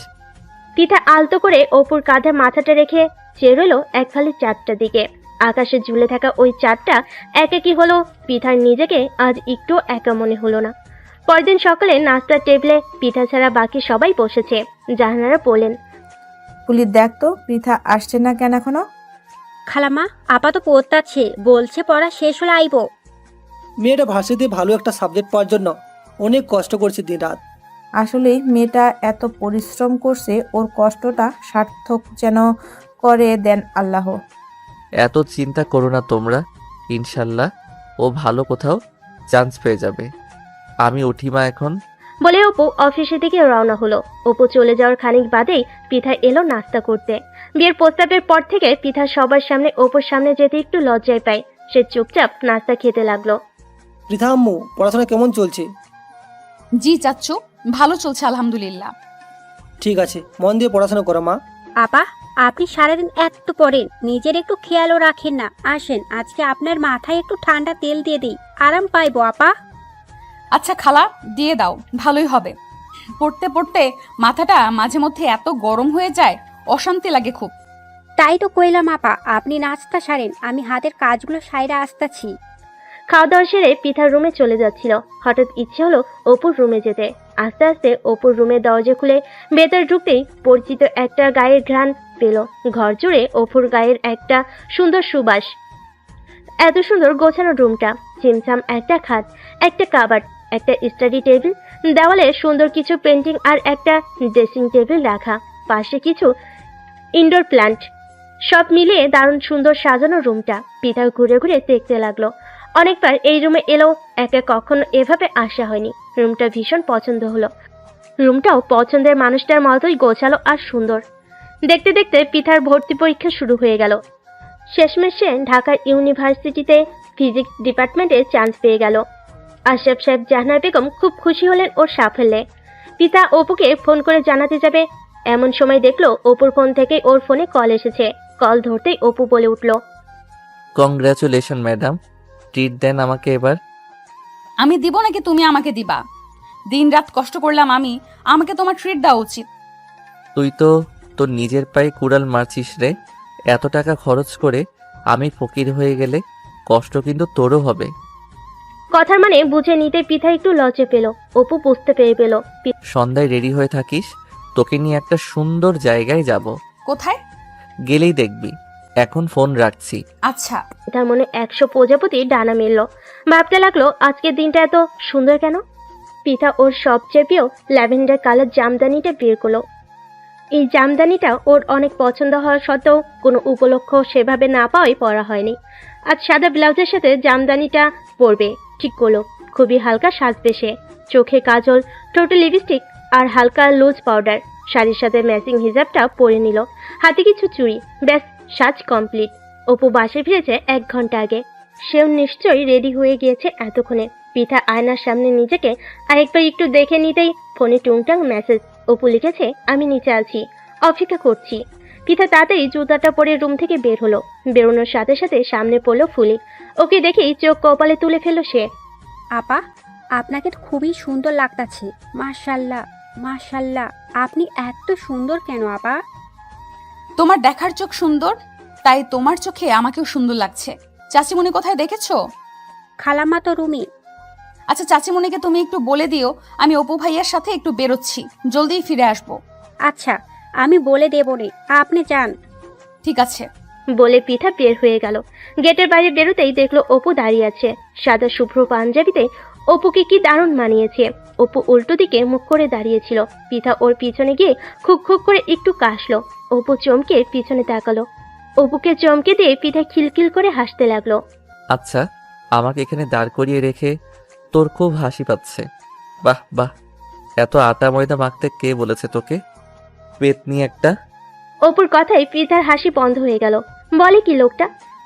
পৃথা আলতো করে অপুর কাঁধে মাথাটা রেখে চেয়ে রইল এক ফালি চাঁদটার দিকে। আকাশে ঝুলে থাকা ওই চাঁদটা একাকী হলো। পৃথার নিজেকে আজ একটু একা মনে হলো না। পরদিন সকালে নাস্তার টেবিলে পৃথা ছাড়া বাকি সবাই বসেছে। জাহানারা বলেন, পুলিশ দেখ তো পৃথা আসছে না কেন এখনো? খালামা আপা তো পড়তাছে, বলছে পড়া শেষ হলে আইব। মেয়েটা ভার্সিটিতে ভালো একটা সাবজেক্ট পাওয়ার জন্য অনেক কষ্ট করছে দিন রাত। আসলেই মেয়েটা এত পরিশ্রম করছে, ওর কষ্টটা সার্থক যেন করে দেন আল্লাহ। এত চিন্তা করো না তোমরা, ইনশাল্লাহ ও ভালো কোথাও চান্স পেয়ে যাবে। আমি উঠি মা এখন। বলে অপু অফিসের দিকে রওনা হলো। অপু চলে যাওয়ার খানিক বাদেই পৃথা এলো নাস্তা করতে। বিয়ের প্রস্তাবের পর থেকে পৃথা সবার সামনে অপুর সামনে যেতে একটু লজ্জায় পায়। সে চুপচাপ নাস্তা খেতে লাগলো। পৃথা আম্মু, পড়াশোনা কেমন চলছে? জি চাচ্চু, ভালো চলছে আলহামদুলিল্লাহ। ঠিক আছে, মন দিয়ে পড়াশোনা করো মা। আপা আপনি সারাদিন এত পড়েন, নিজের একটু খেয়ালও রাখেন না। আসেন আজকে আপনার মাথায় একটু ঠান্ডা তেল দিয়ে দিই, আরাম পাইবো আপা। আচ্ছা খালা, দিয়ে দাও, ভালোই হবে। পড়তে পড়তে মাথাটা মাঝে মধ্যে এত গরম হয়ে যায়, অশান্তি লাগে খুব। তাই তো কইলাম আপা, আপনি নাস্তা সারেন, আমি হাতের কাজগুলো সাইরা আসতাছি। খাওয়া দাওয়া সেরে পিঠার রুমে চলে যাচ্ছিল। হঠাৎ ইচ্ছে হলো অপুর রুমে যেতে। আস্তে আস্তে অপুর রুমের দরজা খুলে ভেতর ঢুকতেই পরিচিত একটা গায়ের ঘ্রাণ পেল। ঘর জুড়ে অপুর গায়ের একটা সুন্দর সুবাস। এত সুন্দর গোছানো রুমটা, চিমচাম একটা খাট, একটা কাবার্ড, একটা স্টাডি টেবিল, দেওয়ালে সুন্দর কিছু পেন্টিং আর একটা ড্রেসিং টেবিল রাখা, পাশে কিছু ইনডোর প্ল্যান্ট, সব মিলিয়ে দারুণ সুন্দর সাজানো রুমটা। পিতা ঘুরে ঘুরে দেখতে লাগলো। অনেকবার এই রুমে এলো, একা কখনো এভাবে আসা হয়নি। রুমটা ভীষণ পছন্দ হলো। রুমটাও পছন্দের মানুষটার মতোই গোছালো আর সুন্দর। দেখতে দেখতে পিতার ভর্তি পরীক্ষা শুরু হয়ে গেল। শেষমেশ সে ঢাকার ইউনিভার্সিটিতে ফিজিক্স ডিপার্টমেন্টে চান্স পেয়ে গেল। আশরাফ সাহেব জাহানারা বেগম খুব খুশি হলেন ওর সাফল্যে। পিতা অপুকে ফোন করে জানাতে যাবে, এমন সময় দেখলো অপুর ফোন থেকে ওর ফোনে কল এসেছে। কল ধরতেই অপু বলে উঠল, কংগ্রাচুলেশন ম্যাডাম, ট্রিট দেন আমাকে এবার। আমি দিব নাকি তুমি আমাকে দিবা? দিনরাত কষ্ট করলাম আমি, আমাকে তোমার ট্রিট দেওয়া উচিত। তুই তো তোর নিজের পায়ে কুড়াল মারছিস রে। এত টাকা খরচ করে আমি ফকির হয়ে গেলে কষ্ট কিন্তু তোরও হবে। কথার মানে বুঝে নিতে পিতা একটু লজ্জা পেল। অপু বুঝতে পেরে পেল। সন্ধ্যায় রেডি হয়ে থাকিস, তোকে নিয়ে একটা সুন্দর জায়গায় যাব। কোথায়? গেলেই দেখবি। এখন ফোন রাখছি। আচ্ছা। তার মনে 100 প্রজাপতি ডানা মেলল। ভাবতে লাগলো আজকের দিনটা এত সুন্দর কেন। পিতা ওর সবচেয়ে প্রিয় ল্যাভেন্ডার কালার জামদানিটা বের করলো। এই জামদানিটা ওর অনেক পছন্দ হওয়া সত্ত্বেও কোনো উপলক্ষ সেভাবে না পাওয়াই পরা হয়নি। আজ সাদা ব্লাউজের সাথে জামদানিটা পরবে ঠিক করলো। খুবই হালকা সাজবে সে। চোখে কাজল, ঠোঁটে লিপস্টিক আর হালকা লুজ পাউডার। শাড়ির সাথে ম্যাচিং হিজাবটা পরে নিল। হাতে কিছু চুড়ি, ব্যাস সাজ কমপ্লিট। অপু বাসে ফিরেছে 1 ঘন্টা আগে। সেও নিশ্চয়ই রেডি হয়ে গিয়েছে এতক্ষণে। পিতা আয়নার সামনে নিজেকে আরেকবার একটু দেখে নিতেই ফোনে টুংটাং মেসেজ। অপু লিখেছে, আমি নিচে আছি, অপেক্ষা করছি। পিতা তাড়াতাড়ি জুতাটা পরে রুম থেকে বের হলো। বেরোনোর সাথে সাথে সামনে পড়লো ফুলি। ওকে দেখেই চোখ কপালে তুলে ফেললো সে। আপা, আপনাকে তো খুবই সুন্দর লাগতাছে। মাশাল্লাহ মাশাল্লাহ, আপনি এত সুন্দর কেন আপা? তোমার দেখার চোখ সুন্দর, তাই তোমার চোখে আমাকেও সুন্দর লাগছে। চাচিমণি কোথায় দেখেছো? খালাম্মা তো রুমে। আচ্ছা, চাচিমণিকে তুমি একটু বলে দিও আমি অপু ভাইয়ার সাথে একটু বেরোচ্ছি, জলদি ফিরে আসবো। আচ্ছা, আমি বলে দেবো নে, আপনি যান। ঠিক আছে। বলে পিঠা বের হয়ে গেল। গেটের বাইরে বেরোতেই দেখলো অপু দাঁড়িয়ে আছে। সাদা শুভ্র পাঞ্জাবিতে অপুকে কি দারুণ মানিয়েছে। অপু উল্টো দিকে মুখ করে দাঁড়িয়েছিল। পিঠা ওর পিছনে গিয়ে খুক খুক করে একটু কাশলো। অপু চমকে পিছনে তাকালো। অপুকে চমকে দিয়ে পিঠা খিলখিল করে হাসতে লাগলো। আচ্ছা, আমাকে এখানে দাঁড় করিয়ে রেখে তোর খুব হাসি পাচ্ছে। বাহ বাহ, এত আটা ময়দা মাখতে কে বলেছে তোকে? পেতনি একটা। অপুর কথায় পিঠার হাসি বন্ধ হয়ে গেল। বলে কি লোকটা,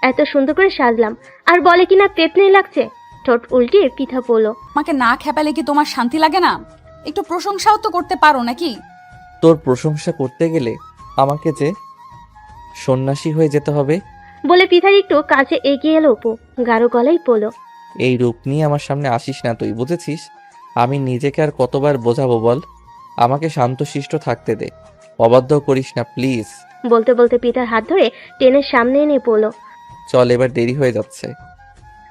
এত সুন্দর করে সাজলাম আর বলে কিনা পেতনি লাগছে। ঠোঁট উল্টিয়ে পিঠা বলল, আমাকে না খেপালে কি তোমার শান্তি লাগে না? একটু প্রশংসাও তো করতে পারো নাকি? তোর প্রশংসা করতে গেলে আমাকে যে সন্ন্যাসী হয়ে যেতে হবে। বলে পিঠার একটু কাছে এগিয়ে এলো অপু। গাঢ় গলায় বলল, এই রূপ নিয়ে আমার সামনে আসিস না তুই, বুঝেছিস? আমি নিজেকে আর কতবার বোঝাবো বল? আমাকে শান্তশিষ্ট থাকতে দে, অবাধ্য করিস না প্লিজ। বলতে বলতে পিঠার হাত ধরে টেনের সামনে এনে বলল, চল, এবার দেরি হয়ে যাচ্ছে।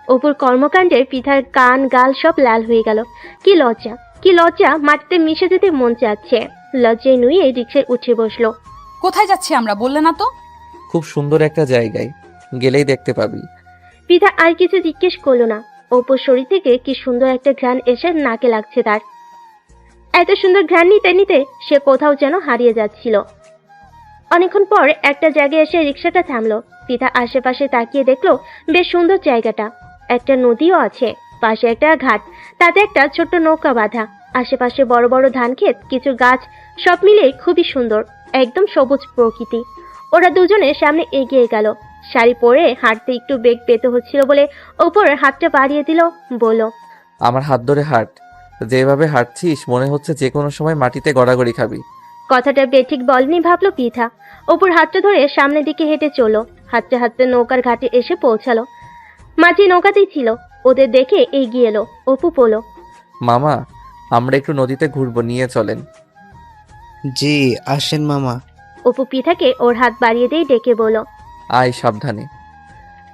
অপুর কর্মকাণ্ডে পিঠার কান গাল সব লাল হয়ে গেল। কি লজ্জা, কি লজ্জা, মাটিতে মিশে যেতে মন চাচ্ছে। লজ্জায় নুয়ে রিক্সায় উঠে বসলো। কোথায় যাচ্ছি আমরা বললে না তো? খুব সুন্দর একটা জায়গায়, গেলেই দেখতে পাবি। পিঠা আর কিছু জিজ্ঞেস করলো না। অপুর শরীর থেকে কি সুন্দর একটা ঘ্রাণ এসে নাকে লাগছে তার। এত সুন্দর ঘ্রাণ নিতে নিতে সে কোথাও যেন হারিয়ে যাচ্ছিল। অনেকক্ষণ পর একটা জায়গায় এসে রিক্সাটা থামলো। পিঠা আশেপাশে তাকিয়ে দেখলো বেশ সুন্দর জায়গাটা। একটা নদীও আছে, পাশে একটা ঘাট, তাতে একটা ছোট্ট নৌকা বাঁধা। আশেপাশে বড় বড় ধান ক্ষেত, কিছু গাছ, সব মিলিয়ে খুবই সুন্দর, একদম সবুজ প্রকৃতি। ওরা দুজনে সামনে এগিয়ে গেল। শাড়ি পরে হাঁটতে একটু বেগ পেতে হচ্ছিল বলে ওপর হাতটা বাড়িয়ে দিল। বলল, আমার হাত ধরে হাঁট, যেভাবে হাঁটছিস মনে হচ্ছে যে কোনো সময় মাটিতে গড়াগড়ি খাবি। কথাটা বেঠিক বলনি ভাবলো পিঠা। অপুর হাতটা ধরে সামনের দিকে হেঁটে চলো। হাঁটতে হাঁটতে নৌকার ঘাটে এসে পৌঁছালো। মাঝি নৌকাতেই ছিল। ওদের দেখে এগিয়ে এলো। অপু বলল, মামা, আমরা একটু নদীতে ঘুরবো, নিয়ে চলেন। জি আসেন মামা। অপু পিঠাকে ওর হাত বাড়িয়ে দিয়ে ডেকে বলল, আয় সাবধানে।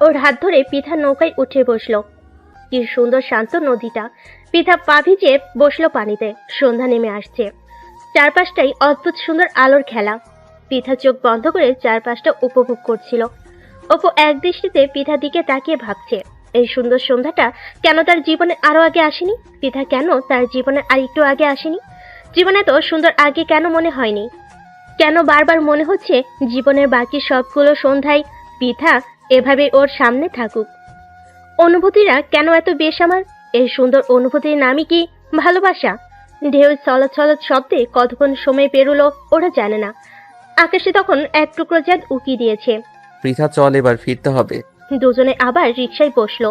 ওর হাত ধরে পিঠা নৌকায় উঠে বসলো। কি সুন্দর শান্ত নদীটা। পৃথা পা ভিজে বসলো পানিতে। সন্ধ্যা নেমে আসছে, চারপাশটাই অদ্ভুত সুন্দর আলোর খেলা। পৃথা চোখ বন্ধ করে চারপাশটা উপভোগ করছিল। অপু এক দৃষ্টিতে পৃথার দিকে তাকিয়ে ভাবছে, এই সুন্দর সন্ধ্যাটা কেন তার জীবনে আরো আগে আসেনি? পৃথা কেন তার জীবনে আর একটু আগে আসেনি? জীবনে তো সুন্দর আগে কেন মনে হয়নি? কেন বারবার মনে হচ্ছে জীবনের বাকি সবগুলো সন্ধ্যায় পৃথা এভাবে ওর সামনে থাকুক? অনুভূতিরা কেন এত বেসামাল? এই সুন্দর অনুভূতির নামই কি ভালোবাসা? ঢেউ চলত চলত শব্দে কতক্ষণ সময় পেরোলো ওরা জানে না। আকাশে তখন এক টুকরো চাঁদ উকি দিয়েছে। পৃথা চল, এবার ফিরতে হবে। দুজনে আবার রিকশায় বসলো।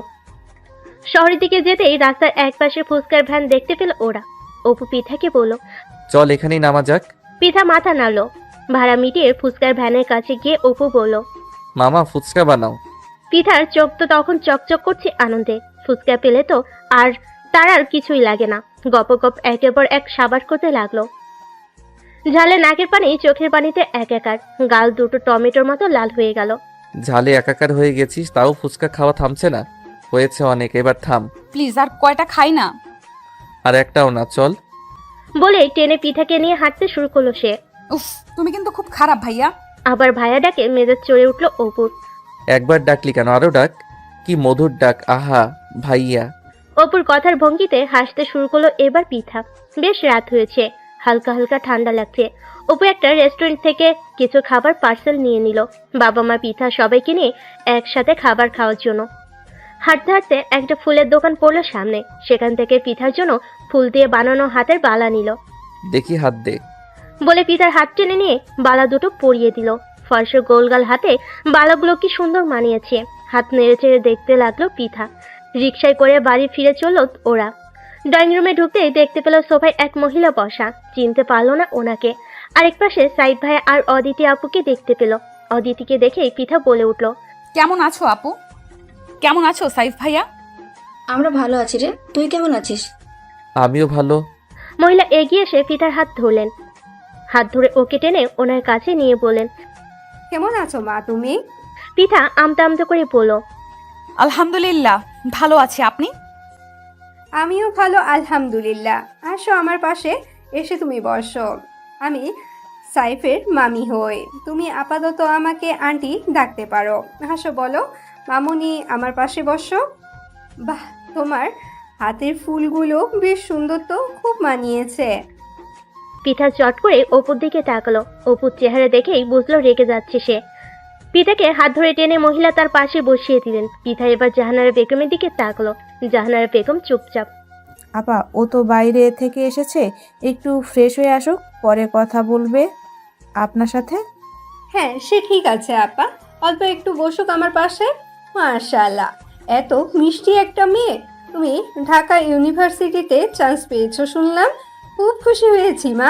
শহরের দিকে যেতেই রাস্তার একপাশে ফুচকার ভ্যান দেখতে পেল ওরা। অপু পৃথাকে বলল, চল এখানেই নামা যাক। পৃথা মাথা নাড়ল। ভাড়া মিটিয়ে ফুচকার ভ্যানের কাছে গিয়ে অপু বলল, মামা ফুচকা বানাও। পৃথার চোখ তো তখন চকচক করছে আনন্দে। ফুচকা পেলে তো আর তার আর কিছুই লাগে না। গপ গপ একের পর এক সাবাস করতে লাগলো। ঝালে নাকের পানি চোখের পানিতে একাকার। গাল দুটো টমেটোর মতো লাল হয়ে গেল। ঝালে একাকার হয়ে গেছিস, তাও ফুচকা খাওয়া থামছে না। হয়েছে অনেক, এবার থাম। প্লিজ আর কয়টা খাই না। আর একটাও না, চল। বলে টেনে পৃথাকে নিয়ে হাঁটতে শুরু করলো সে। উফ, তুমি কিন্তু খুব খারাপ ভাইয়া। আবার ভাইয়া ডাকে মেজাজ চড়ে উঠলো অপুর। একবার ডাকলি কেন, আরো ডাক। কি মধুর ডাক, আহা ভাইয়া। অপুর কথার ভঙ্গিতে হাসতে শুরু করলো এবার পৃথা। বেশ রাত হয়েছে, হালকা হালকা ঠান্ডা লাগছে। অপু একটা রেস্টুরেন্ট থেকে কিছু খাবার পার্সেল নিয়ে নিল। বাবা মা পৃথা সবাইকে নিয়ে একসাথে খাবার খাওয়ার জন্য। হাঁটতে হাঁটতে একটা ফুলের দোকান পড়লো সামনে। সেখান থেকে পৃথার জন্য ফুল দিয়ে বানানো হাতের বালা নিল। দেখি হাত দে। বলে পৃথার হাত টেনে নিয়ে বালা দুটো পরিয়ে দিল। ফর্সা গোলগাল হাতে বালাগুলো কি সুন্দর মানিয়েছে। হাত নেড়ে চেড়ে দেখতে লাগলো পৃথা। রিকশায় করে বাড়ি ফিরে চলল ওরা। ড্রয়িং রুমে ঢুকতেই দেখতে পেল সোফায় এক মহিলা বসা। চিনতে পারলো না ওনাকে। আরেক পাশে সাইদ ভাই আর অদিতি আপুকে দেখতে পেল। অদিতিকে দেখেই পৃথা বলে উঠল, কেমন আছো আপু? কেমন আছো সাইফ ভাইয়া? আমরা ভালো আছি রে, তুই কেমন আছিস? আমিও ভালো। মহিলা এগিয়ে এসে পৃথার হাত ধরলেন। হাত ধরে ওকে টেনে ওনার কাছে নিয়ে বলেন, কেমন আছো মা তুমি? পৃথা আমতা আমতা করে বলল, আলহামদুলিল্লাহ ভালো আছি, আপনি? আমিও ভালো আলহামদুলিল্লাহ। আসো আমার পাশে এসে তুমি বসো। আমি সাইফের মামি হই। তুমি আপাতত আমাকে আন্টি ডাকতে পারো। হাসো, বলো মামুনি আমার পাশে বসো। বাহ, তোমার হাতের ফুলগুলো বেশ সুন্দর তো, খুব মানিয়েছে। পৃথা চট করে অপুর দিকে তাকালো। অপুর চেহারা দেখেই বুঝলো রেগে যাচ্ছে সে। পৃথাকে হাত ধরে টেনে মহিলা তার পাশে বসিয়ে দিলেন। পৃথা এবার জাহানারা বেগমের দিকে তাকালো। জাহানারা বেগম চুপচাপ। আপা, ও তো বাইরে থেকে এসেছে, একটু ফ্রেশ হয়ে আসুক, পরে কথা বলবে আপনার সাথে। হ্যাঁ, সে ঠিক আছে আপা, অল্প একটু বসুক আমার পাশে। মাশাআল্লাহ, এত মিষ্টি একটা মেয়ে। তুমি ঢাকা ইউনিভার্সিটিতে চান্স পেয়েছো শুনলাম, খুব খুশি হয়েছি মা।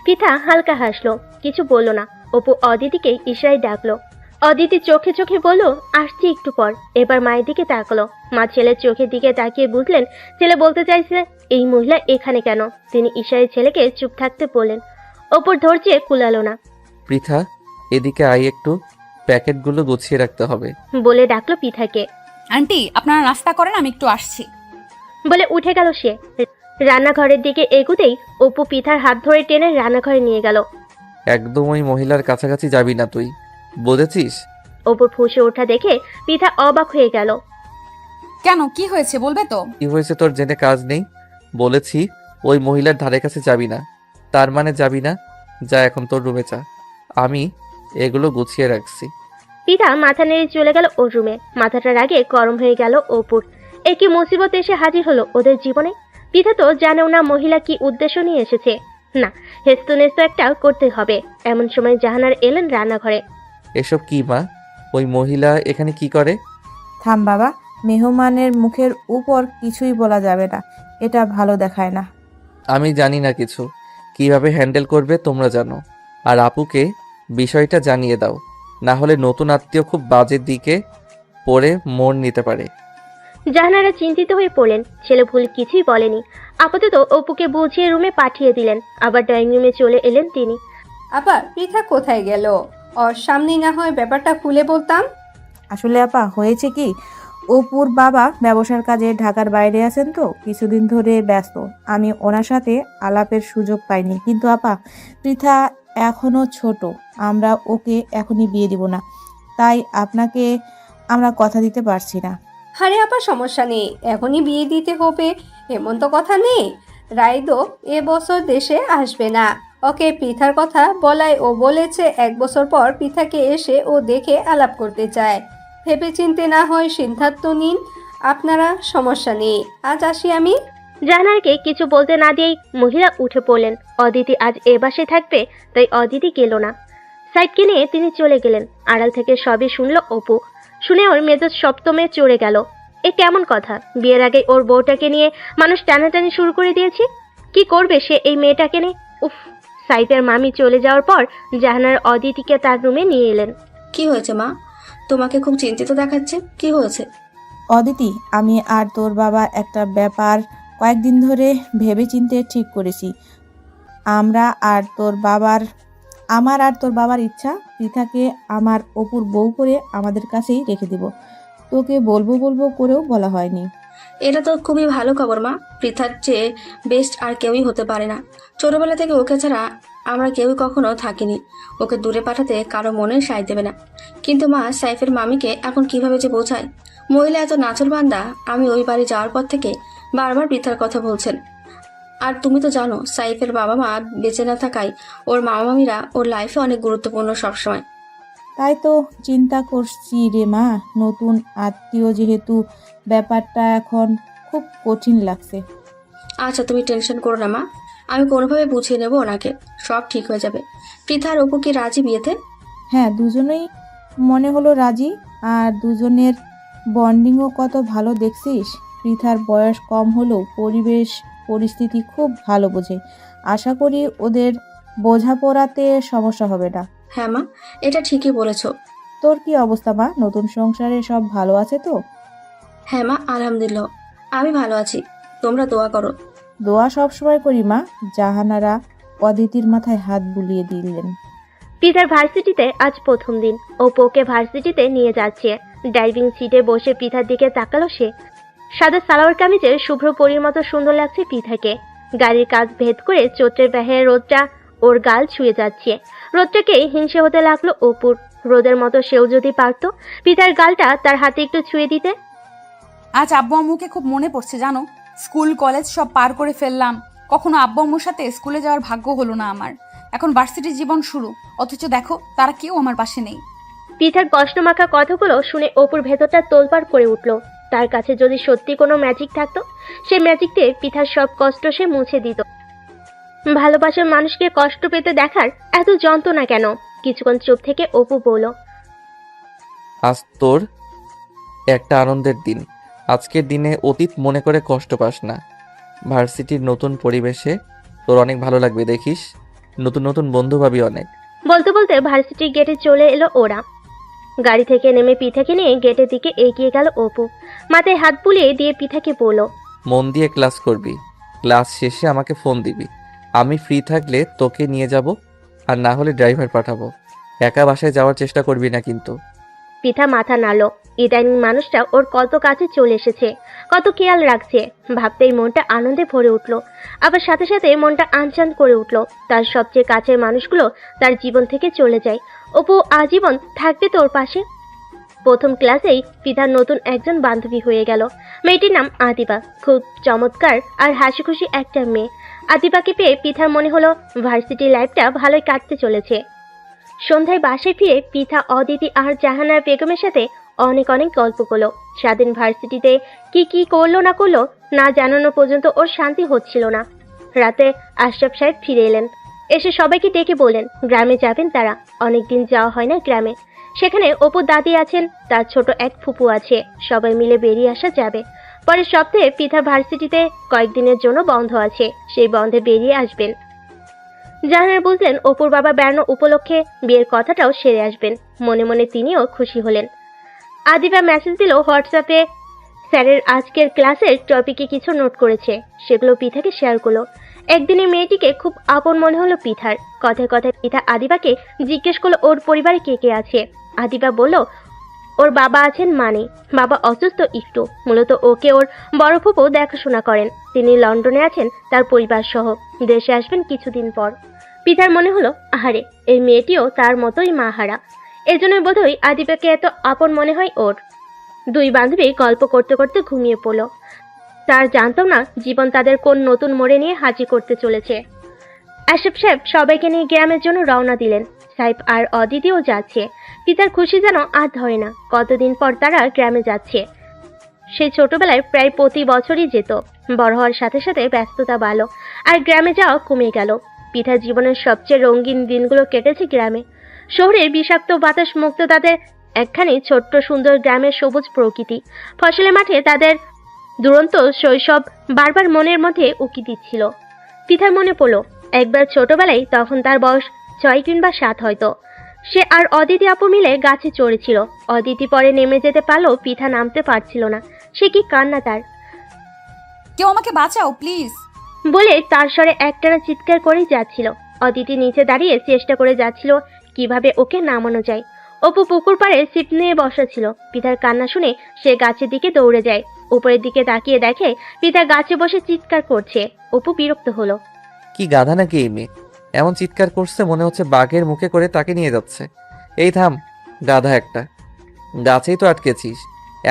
পৃথা হালকা হাসলো, কিছু বলল না। অপু অদিতিকে ইশারায় ডাকলো। অদিতি চোখে চোখে বলল, আসছি একটু পর। এবার মায়ের দিকে তাকালো। মা ছেলের চোখের দিকে তাকিয়ে বুঝলেন ছেলে বলতে চাইছে এই মহিলা এখানে কেন। তিনি ইশারায় ছেলেকে চুপ থাকতে বললেন। অপুর ধৈর্যে কুলালো না। পৃথা এদিকে আই, একটু প্যাকেটগুলো গুছিয়ে রাখতে হবে। বলে ডাকলো পৃথাকে। আন্টি আপনারা নাস্তা করেন, আমি একটু আসছি। বলে উঠে গেল সে। রান্নাঘরের দিকে এগুতেই অপু পৃথার হাত ধরে টেনে রান্নাঘরে নিয়ে গেল। একদম ওই মহিলার কাছাকাছি যাবি না তুই, বুঝেছিস? অপুর ফুঁসে ওঠা দেখে পৃথা অবাক হয়ে গেল। কেন, কি হয়েছে বলবে তো? কি হয়েছে তোর জেনে কাজ নেই। বলেছি ওই মহিলার ধারে কাছে যাবি না। তার মানে যাবি না? যা এখন তোর রুমে যা, আমি এগুলো গুছিয়ে রাখছি। পৃথা মাথা নেড়ে চলে গেল ওর রুমে। মাথাটার আগে গরম হয়ে গেল অপুর। একই মুসিবত এসে হাজির হলো ওদের জীবনে। পৃথা তো জানেও না মহিলা কি উদ্দেশ্য নিয়ে এসেছে। না, হেস্তু নেস্তু একটা করতে হবে। এমন সময় জাহানার এলেন রান্নাঘরে। এসব কি মা? ওই মহিলা এখানে কি করে? থাম বাবা, মেহমানের মুখের উপর কিছুই বলা যাবে না, এটা ভালো দেখায় না। আমি জানি না কিছু, কিভাবে হ্যান্ডেল করবে তোমরা জানো। আর আপুকে বিষয়টা জানিয়ে দাও, না হলে নতুন আত্মীয় খুব বাজে দিকে পড়ে মোড় নিতে পারে। জাহানারা চিন্তিত হয়ে পড়লেন। ছেলে ভুল কিছুই বলেনি। আপাতত অপুকে বুঝিয়ে রুমে পাঠিয়ে দিলেন। আবার ড্রয়িং রুমে চলে এলেন তিনি। আপা, পৃথা কোথায় গেল? ওর সামনে না হয় ব্যাপারটা খুলে বলতাম। আসলে আপা হয়েছে কি, ও অপুর বাবা ব্যবসার কাজে ঢাকার বাইরে আছেন তো কিছুদিন ধরে ব্যস্ত। আমি ওনার সাথে আলাপের সুযোগ পাইনি। কিন্তু আপা, পৃথা এখনো ছোট, আমরা ওকে এখনই বিয়ে দিব না, তাই আপনাকে আমরা কথা দিতে পারছি না। আরে আপা, সমস্যা নেই, এখনই বিয়ে দিতে হবে এমন তো কথা নেই। রাইদো এবছর দেশে আসবে না, ওকে পৃথার কথা বলায় ও বলেছে 1 বছর পর পৃথাকে এসে ও দেখে আলাপ করতে চায়। ভেবে চিনতে না হয় সিদ্ধান্ত নিন আপনারা, সমস্যা নেই। আজ আসি আমি। জাহানারাকে কিছু বলতে না দিয়েই মহিলা উঠে পড়লেন। অদিতি আজ এ বাসে থাকবে, তাই অদিতি গেল না। সাইডকে নিয়ে তিনি চলে গেলেন। আড়াল থেকে সবই শুনল অপু। শুনে ওর মেজাজ সপ্তমে চড়ে গেল। এ কেমন কথা? বিয়ের আগে ওর বউটাকে নিয়ে মানুষ টানাটানি শুরু করে দিয়েছে। কি করবে সে এই মেয়েটাকে নিয়ে? উফ! সাইফের মামি চলে যাওয়ার পর জাহানারা অদিতিকে তার রুমে নিয়ে এলেন। কি হয়েছে মা? তোমাকে খুব চিন্তিত দেখাচ্ছে, কি হয়েছে? অদিতি, আমি আর তোর বাবা একটা ব্যাপার কয়েকদিন ধরে ভেবে চিন্তে ঠিক করেছি। আমার আর তোর বাবার ইচ্ছা পৃথাকে আমার অপুর বউ করে আমাদের কাছেই রেখে দিব। তোকে বলবো বলবো করেও বলা হয়নি। এটা তো খুবই ভালো খবর মা। পৃথার চেয়ে বেস্ট আর কেউই হতে পারে না। ছোটবেলা থেকে ওকে ছাড়া আমরা কেউই কখনো থাকিনি। ওকে দূরে পাঠাতে কারো মনে সায় দেবে না। কিন্তু মা, সাইফের মামিকে এখন কিভাবে যে বোঝায়? মহিলা এত নাচরবান্দা। আমি ওই বাড়ি যাওয়ার পর থেকে বারবার পৃথার কথা বলছেন। আর তুমি তো জানো, সাইফের বাবা মা বেঁচে না থাকায় ওর মামা মামিরা ওর লাইফে অনেক গুরুত্বপূর্ণ সবসময়। তাই তো চিন্তা করছি রে মা, নতুন আত্মীয় যেহেতু ব্যাপারটা এখন খুব কঠিন লাগছে। আচ্ছা, তুমি টেনশন করো না মা, আমি কোনোভাবে বুঝিয়ে নেবো ওনাকে, সব ঠিক হয়ে যাবে। পৃথা আর অপু কি রাজি বিয়েতে? হ্যাঁ, দুজনেই মনে হলো রাজি। আর দুজনের বন্ডিংও কত ভালো দেখছিস। পৃথার বয়স কম হলেও পরিস্থিতি খুব ভালো বোঝে। আশা করি ওদের বোঝাপড়াতে সমস্যা হবে না। হ্যাঁ মা, এটা ঠিকই বলেছ। তোর কি অবস্থা মা? নতুন সংসারে সব ভালো আছে তো? হ্যাঁ মা, আলহামদুলিল্লাহ আমি ভালো আছি। তোমরা দোয়া করো। দোয়া সবসময় করি মা। জাহানারা অদিতির মাথায় হাত বুলিয়ে দিলেন। পৃথার ভার্সিটিতে আজ প্রথম দিন। অপুকে ভার্সিটিতে নিয়ে যাচ্ছে। ড্রাইভিং সিটে বসে পৃথার দিকে তাকালো সে। সাদা সালোয়ার কামিজে শুভ্র পরীর মতো সুন্দর লাগছে পৃথাকে। গাড়ির কাজ ভেদ করে চৈত্রের বাহিরে রোদটা ওর গাল ছুঁয়ে যাচ্ছে। রোদটাকেই হিংসে হতে লাগলো অপুর। রোদের মতো সেও যদি পারতো পৃথার গালটা তার হাতে একটু ছুঁয়ে দিতে। আজ আব্বু আম্মুকে খুব মনে পড়ছে জানো। স্কুল কলেজ সব পার করে ফেললাম, কখনো আব্বু আম্মুর সাথে স্কুলে যাওয়ার ভাগ্য হলো না আমার। এখন ভার্সিটির জীবন শুরু, অথচ দেখো তারা কেউ আমার পাশে নেই। পৃথার কষ্টমাখা কথাগুলো শুনে অপুর ভেতরটা তোলপাড় করে উঠল। তার কাছে যদি সত্যি কোনো ম্যাজিক থাকতো, সে ম্যাজিক দিয়ে পৃথার সব কষ্ট সে মুছে দিত। ভালোবাসার মানুষকে কষ্ট পেতে দেখার এত যন্ত্রণা কেন? কিছুক্ষণ চুপ থেকে অপু বলল, আজ তোর একটা আনন্দের দিন। আজকের দিনে অতীত মনে করে কষ্ট পাস না। ভার্সিটির নতুন পরিবেশে তোর অনেক ভালো লাগবে, দেখিস নতুন নতুন বন্ধু পাবি অনেক। বলতে বলতে ভার্সিটির গেটে চলে এলো ওরা। গাড়ি থেকে নেমে পৃথাকে নিয়ে গেটের দিকে এগিয়ে গেল অপু। মাথায় হাত বুলিয়ে দিয়ে পৃথাকে বলল, মন দিয়ে ক্লাস করবি, ক্লাস শেষে আমাকে ফোন দিবি। আমি ফ্রি থাকলে তোকে নিয়ে যাব, আর না হলে ড্রাইভার পাঠাবো। একা বাসায় যাওয়ার চেষ্টা করবি না কিন্তু। পৃথা মাথা নাড়ল। ইদানিং মানুষটা ওর কত কাছে চলে এসেছে, কত খেয়াল রাখছে। ভাবতেই মনটা আনন্দে ভরে উঠল, আবার সাথে সাথে মনটা আনচান করে উঠল। তার সবচেয়ে কাছের মানুষগুলো তার জীবন থেকে চলে যায়। অপু আজীবন থাকবে তোর পাশে। প্রথম ক্লাসেই পৃথার নতুন একজন বান্ধবী হয়ে গেল। মেয়েটির নাম আদিবা। খুব চমৎকার আর হাসি খুশি একটা মেয়ে। আদিবাকে পেয়ে পৃথার মনে হলো ভার্সিটি লাইফটা ভালোই কাটতে চলেছে। সন্ধ্যায় বাসায় ফিরে পৃথা অদিতি আর জাহানারা বেগমের সাথে অনেক গল্প করলো। স্বাধীন ভার্সিটিতে কি করলো না করলো না জানানো পর্যন্ত ওর শান্তি হচ্ছিল না। রাতে আশরাফ সাহেব ফিরে এলেন। এসে সবাইকে ডেকে বললেন গ্রামে যাবেন তারা। অনেকদিন যাওয়া হয় না গ্রামে। সেখানে অপুর দাদি আছেন, তার ছোট এক ফুপু আছে। সবাই মিলে বেরিয়ে আসা যাবে। পরের সপ্তাহে পৃথা ভার্সিটিতে কয়েকদিনের জন্য বন্ধ আছে, সেই বন্ধে বেরিয়ে আসবেন। জাহানারা বুঝলেন অপুর বাবা বেড়ানো উপলক্ষে বিয়ের কথাটাও সেরে আসবেন। মনে মনে তিনিও খুশি হলেন। আদিবা মেসেজ দিল হোয়াটসঅ্যাপে, স্যারের আজকের ক্লাসের টপিকে কিছু নোট করেছে, সেগুলো পৃথাকে শেয়ার করলো। একদিনে মেয়েটিকে খুব আপন মনে হলো পৃথার। কথায় কথায় পৃথা আদিবাকে জিজ্ঞেস করলো ওর পরিবারে কে কে আছে। আদিবা বলল ওর বাবা আছেন মানে বাবা অসুস্থ একটু, মূলত ওকে ওর বড় ফুপু দেখাশোনা করেন। তিনি লন্ডনে আছেন তার পরিবার সহ, দেশে আসবেন কিছুদিন পর। পিতার মনে হলো আহারে, এই মেয়েটিও তার মতোই মাহারা, এজন্যই বোধহয় আদিবাকে এত আপন মনে হয় ওর। দুই বান্ধবী গল্প করতে করতে ঘুমিয়ে পড়ল। তার জানতো না জীবন তাদের কোন নতুন মোড়ে নিয়ে হাজির করতে চলেছে। আশরাফ সাহেব সবাইকে নিয়ে গ্রামের জন্য রওনা দিলেন। সাহেব আর অদিতিও যাচ্ছে। পিতার খুশি যেন আর ধরে না, কতদিন পর তারা গ্রামে যাচ্ছে। সেই ছোটবেলায় প্রায় প্রতি বছরই যেত, বড় হওয়ার সাথে সাথে ব্যস্ততা বাড়ল আর গ্রামে যাওয়া কমে গেল। পিতার জীবনের সবচেয়ে রঙিন দিনগুলো কেটেছে গ্রামে। শহরের বিষাক্ত বাতাস মুক্ত তাদের একখানি ছোট্ট সুন্দর গ্রামের সবুজ প্রকৃতি, ফসলের মাঠে তাদের দুরন্ত শৈশব বারবার মনের মধ্যে উকি দিচ্ছিল। পিতার মনে পড়ল একবার ছোটবেলায়, তখন তার বয়স 6 কিংবা 7 হয়তো। সে আর অদিতি আপু মিলে গাছে চড়েছিল। অদিতি পরে নেমে যেতে পারলেও পিঠা নামতে পারছিল না। সে কি কান্না তার! কেউ আমাকে বাঁচাও প্লিজ। বলে তার স্বরে একটানা চিৎকার করেই যাচ্ছিল। অদিতি নিচে দাঁড়িয়ে চেষ্টা করে যাচ্ছিল কিভাবে ওকে নামানো যায়। অপু পুকুর পাড়ে ছিপ নিয়ে বসা ছিল। পিতার কান্না শুনে সে গাছের দিকে দৌড়ে যায়। উপরের দিকে তাকিয়ে দেখে পিতা গাছে বসে চিৎকার করছে। অপু বিরক্ত হলো। কি গাধা নাকি এই মেয়ে, এমন চিৎকার করছে মনে হচ্ছে বাঘের মুখে করে তাকে নিয়ে যাচ্ছে। এই থাম, গাধা একটা, গাছেই তো আটকেছিস,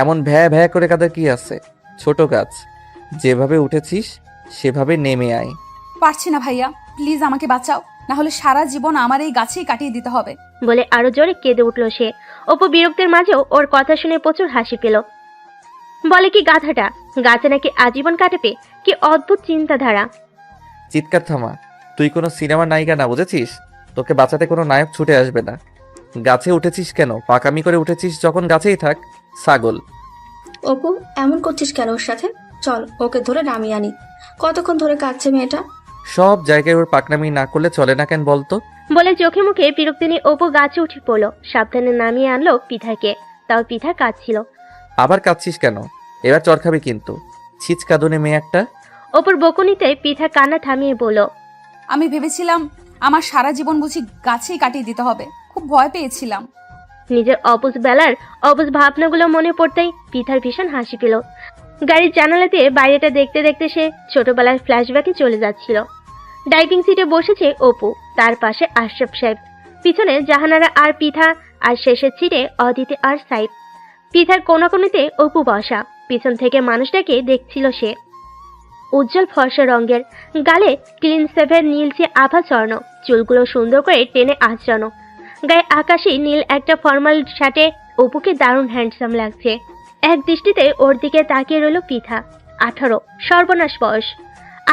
এমন ভ্যা ভ্যা করে কাদের কি আছে? ছোট গাছ, যেভাবে উঠেছিস সেভাবে নেমে আয়। পারছি না ভাইয়া, প্লিজ আমাকে বাঁচাও, না হলে সারা জীবন আমার এই গাছেই কাটিয়ে দিতে হবে। বলে আরো জোরে কেঁদে উঠল সে। অপু বিরক্তের মাঝেও ওর কথা শুনে প্রচুর হাসি পেল। বলে কি গাধাটা গাছে নাকি আজীবন কাটাবে? কি অদ্ভুত চিন্তাধারা! চিৎকার থামা, তুই কোনো সিনেমার নায়িকা না, বুঝেছিস? তোকে বাঁচাতে কোনো নায়ক ছুটে আসবে না। গাছে উঠেছিস কেন? পাকামি করে উঠেছিস যখন গাছেই থাক, ছাগল। অপু এমন করছিস কেন ওর সাথে? চল ওকে ধরে নামিয়ে আনি। কতক্ষণ ধরে কাঁদছে মেয়েটা? সব জায়গায় ওর পাকনামি না করলে চলে না কেন বলতো? বলে চোখে মুখে বিরক্তি নিয়ে অপু গাছে উঠে পড়ল। সাবধানে নামিয়ে আনলো পিঠাকে। তাও পিঠা কাঁদছিল। আবার কাঁদছিস কেন? এবার চর খাবি কিন্তু, ছিচকাদুনে মেয়ে একটা। অপুর বকুনিতে পিঠা কান্না থামিয়ে বলল, আমি ভেবেছিলাম আমার সারা জীবন বুঝি গাছেই কাটিয়ে দিতে হবে, খুব ভয় পেয়েছিলাম। নিজের অবুঝ বেলার অবুঝ ভাবনাগুলো মনে পড়তেই পিঠার ভীষণ হাসি পেল। গাড়ির জানালা দিয়ে বাইরেটা দেখতে দেখতে সে ছোটবেলার ফ্ল্যাশব্যাকে চলে যাচ্ছিল। ড্রাইভিং সিটে বসেছে অপু, তার পাশে আশরাফ সাহেব, পিছনে জাহানারা আর পিঠা, আর শেষের সিটে অদিতি আর সাইব। পিঠার কোনাকুনিতে অপু বসা, পিছন থেকে মানুষটাকে দেখছিল সে। উজ্জ্বল ফর্সা রঙের, গালে ক্লিন সেভের নীলচে আভা চড়ানো, চুলগুলো সুন্দর করে টেনে আঁচড়ানো, গায়ে আকাশি নীল একটা ফর্মাল শার্টে অপুকে দারুণ হ্যান্ডসাম লাগছে। এক দৃষ্টিতে ওর দিকে তাকিয়ে রইল পিঠা। 18, সর্বনাশ বয়স।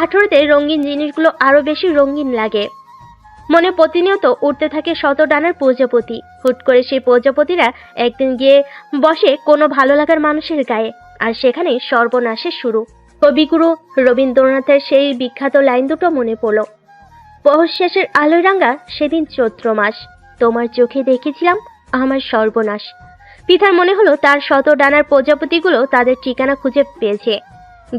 18তে রঙিন জিনিসগুলো আরো বেশি রঙিন লাগে। মনে প্রতিনিয়ত উঠতে থাকে শত ডানার প্রজাপতি। হুট করে সেই প্রজাপতিরা একদিন গিয়ে বসে কোনো ভালো লাগার মানুষের গায়ে, আর সেখানে সর্বনাশের শুরু। কবিগুরু রবীন্দ্রনাথের সেই বিখ্যাত লাইন দুটো মনে পড়ল। পৌষ শেষের আলোয় রাঙা সেদিন চৈত্র মাস, তোমার চোখে দেখেছিলাম আমার সর্বনাশ। পিঠার মনে হলো তার শত ডানার প্রজাপতিগুলো তাদের ঠিকানা খুঁজে পেয়েছে,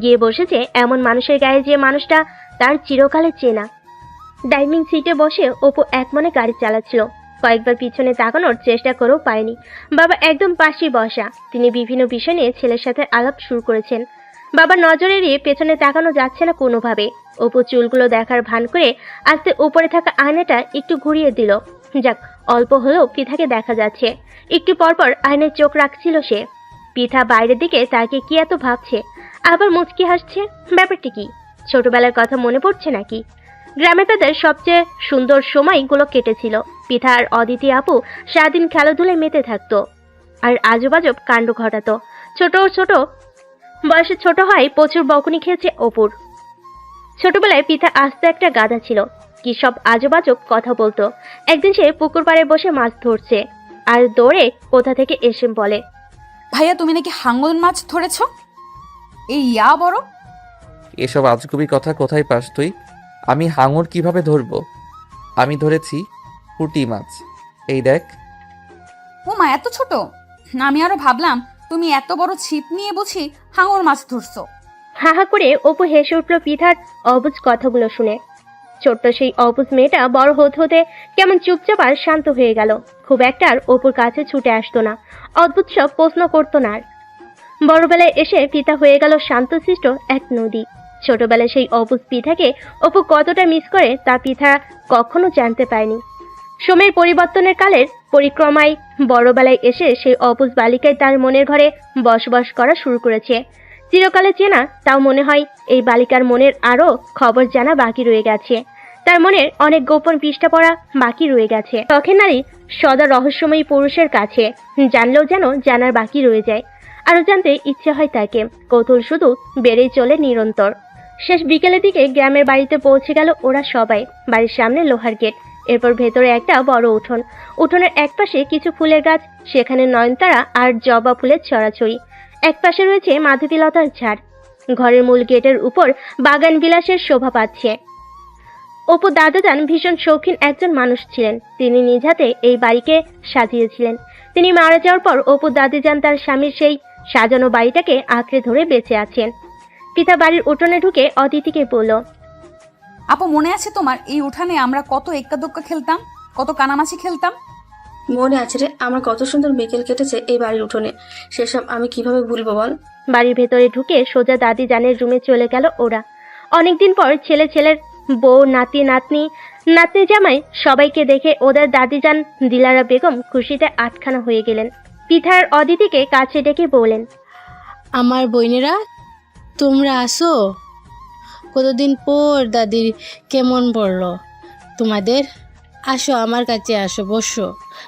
গিয়ে বসেছে এমন মানুষের গায়ে যে মানুষটা তার চিরকালে চেনা। ড্রাইভিং সিটে বসে অপু একমনে গাড়ি চালাচ্ছিল। কয়েকবার পিছনে তাকানোর চেষ্টা করেও পায়নি। বাবা একদম পাশেই বসা, তিনি বিভিন্ন বিষয় নিয়ে ছেলের সাথে আলাপ শুরু করেছেন। বাবার নজর এড়িয়ে পেছনে তাকানো যাচ্ছে না কোনোভাবে। অপু চুলগুলো দেখার ভান করে আস্তে উপরে থাকা আয়নাটা একটু ঘুরিয়ে দিল। যাক, অল্প হলেও পিঠাকে দেখা যাচ্ছে। একটু পরপর আয়নায় চোখ রাখছিল সে। পিঠা বাইরের দিকে তাকে কি এত ভাবছে, আবার মুচকি হাসছে। ব্যাপারটা কি? ছোটবেলার কথা মনে পড়ছে নাকি? গ্রামে তাদের সবচেয়ে সুন্দর সময়গুলো কেটেছিল। পিঠা আর অদিতি আপু সারাদিন খেলাধুলায় মেতে থাকতো আর আজুবাজব কাণ্ড ঘটাতো। ছোট বয়সে ছোট হয়, প্রচুর বকুনি খেয়েছে অপুর। ছোটবেলায় পিঠা আস্তে একটা গাধা ছিল, কি সব আজবাজব কথা বলতো। একদিন সে পুকুর পাড়ে বসে মাছ ধরছে আর দৌড়ে কোথা থেকে এসে বলে, ভাইয়া তুমি নাকি হাঙ্গর মাছ ধরেছ? এই ইয়া বড়! এসব আজগুবি কথা কোথায় পাস তুই? আমি হাঙর কিভাবে ধরবো? আমি ধরেছি পুঁটি মাছ, এই দেখ। ও মা, এত ছোট! আমি আরো ভাবলাম তুমি এত বড় ছিপ নিয়ে বুঝি হাঙর মাছ ধরছো। হা হা করে অপু হেসে উঠল পিঠার অবুঝ কথাগুলো শুনে। ছোট্ট সেই অবুঝ মেয়েটা বড় হতে হতে কেমন চুপচাপ আর শান্ত হয়ে গেল। খুব একটা আর অপুর কাছে ছুটে আসতো না, অদ্ভুত সব প্রশ্ন করতো না আর। বড়বেলায় এসে পিতা হয়ে গেল শান্তশিষ্ট এক নদী। ছোটবেলায় সেই অবুঝ পিঠাকে অপু কতটা মিস করে তা পিঠা কখনো জানতে পায়নি। সময়ের পরিবর্তনের কালের পরিক্রমায় বড়বেলায় এসে সেই অবুঝ বালিকায় তার মনের ঘরে বসবাস করা শুরু করেছে। চিরকালে চেনা, তাও মনে হয় এই বালিকার মনের আরও খবর জানা বাকি রয়ে গেছে। তার মনের অনেক গোপন পৃষ্ঠা পড়া বাকি রয়ে গেছে। শখের নারী সদা রহস্যময়ী পুরুষের কাছে জানলেও যেন জানার বাকি রয়ে যায়। আরও জানতে ইচ্ছে হয় তাকে। কৌতূহল শুধু বেড়েই চলে নিরন্তর। শেষ বিকেলের দিকে গ্রামের বাড়িতে পৌঁছে গেল ওরা সবাই। বাড়ির সামনে লোহার গেট, এরপর ভেতরে একটা বড় উঠোন। উঠোনের একপাশে কিছু ফুলের গাছ, সেখানে নয়নতারা আর জবা ফুলের ছড়াছড়ি। একপাশে রয়েছে মাধবীলতার ঝাড়। ঘরের মূল গেটের উপর বাগান বিলাসের শোভা পাচ্ছে। অপু দাদাজান ভীষণ শৌখিন একজন মানুষ ছিলেন। তিনি নিজ হাতে এই বাড়িকে সাজিয়েছিলেন। তিনি মারা যাওয়ার পর অপু দাদিজান তার স্বামীর সেই সাজানো বাড়িটাকে আঁকড়ে ধরে বেঁচে আছেন। পিতা বাড়ির উঠোনে ঢুকে অদিতিকে বলল, আপু মনে আছে তোমার এই উঠানে আমরা কত এক্কা দোক্কা খেলতাম, কত কানামাছি খেলতাম? মনে আছে রে, আমার কত সুন্দর বিকেল কেটেছে এই বাড়ির উঠোনে। সেসব আমি কিভাবে ভুলবো বল। বাড়ির ভেতরে ঢুকে সোজা দাদিজানের রুমে চলে গেল ওরা। অনেকদিন পর ছেলের বউ, নাতি নাতনি, নাতনি জামাই সবাইকে দেখে ওদের দাদিজান দিলারা বেগম খুশিতে আটখানা হয়ে গেলেন। পিঠার অদিতিকে কাছে ডেকে বললেন, আমার বোনেরা, তোমরা আসো। কতদিন পর দাদির কেমন পড়লো তোমাদের? আসো আমার কাছে, আসো, বসো,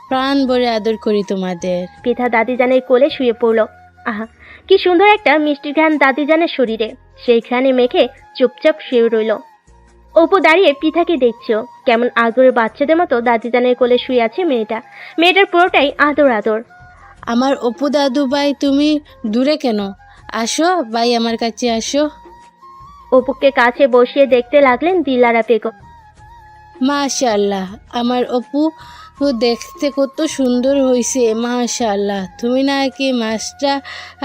প্রাণ ভরে আদর করি তোমাদের। পিঠা দাদিজানের কোলে শুয়ে পড়ল। আহা, কি সুন্দর একটা মিষ্টি ঘ্রাণ দাদিজানের শরীরে। সেই ঘ্রাণে মেখে চুপচাপ শুয়ে রইল। অপু দাঁড়িয়ে পিঠাকে দেখছো, কেমন আদরের বাচ্চাদের মতো দাদিজানের কোলে শুয়ে আছে মেয়েটা। মেয়েটার পুরোটাই আদর আদর। আমার অপু দাদু ভাই, তুমি দূরে কেন? আসো ভাই, আমার কাছে আসো। অপুকে কাছে বসিয়ে দেখতে লাগলেন দিলারা বেগম। মাশাআল্লাহ, আমার অপু দেখতে কত সুন্দর হয়েছে, মাশাআল্লাহ। তুমি নাকি মাস্টার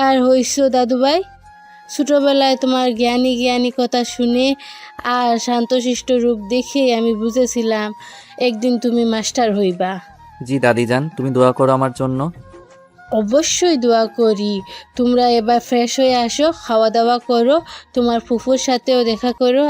আর হইছো দাদু ভাই? ছোটবেলায় তোমার জ্ঞানী জ্ঞানী কথা শুনে আর শান্তশিষ্ট রূপ দেখে আমি বুঝেছিলাম একদিন তুমি মাস্টার হইবা। জি দাদিজান, তুমি দোয়া করো আমার জন্য। অবশ্যই দোয়া করি। তোমরা এবার ফ্রেশ হয়ে আসো, খাওয়া দাওয়া করো, তোমার ফুফুর সাথেও দেখা করো।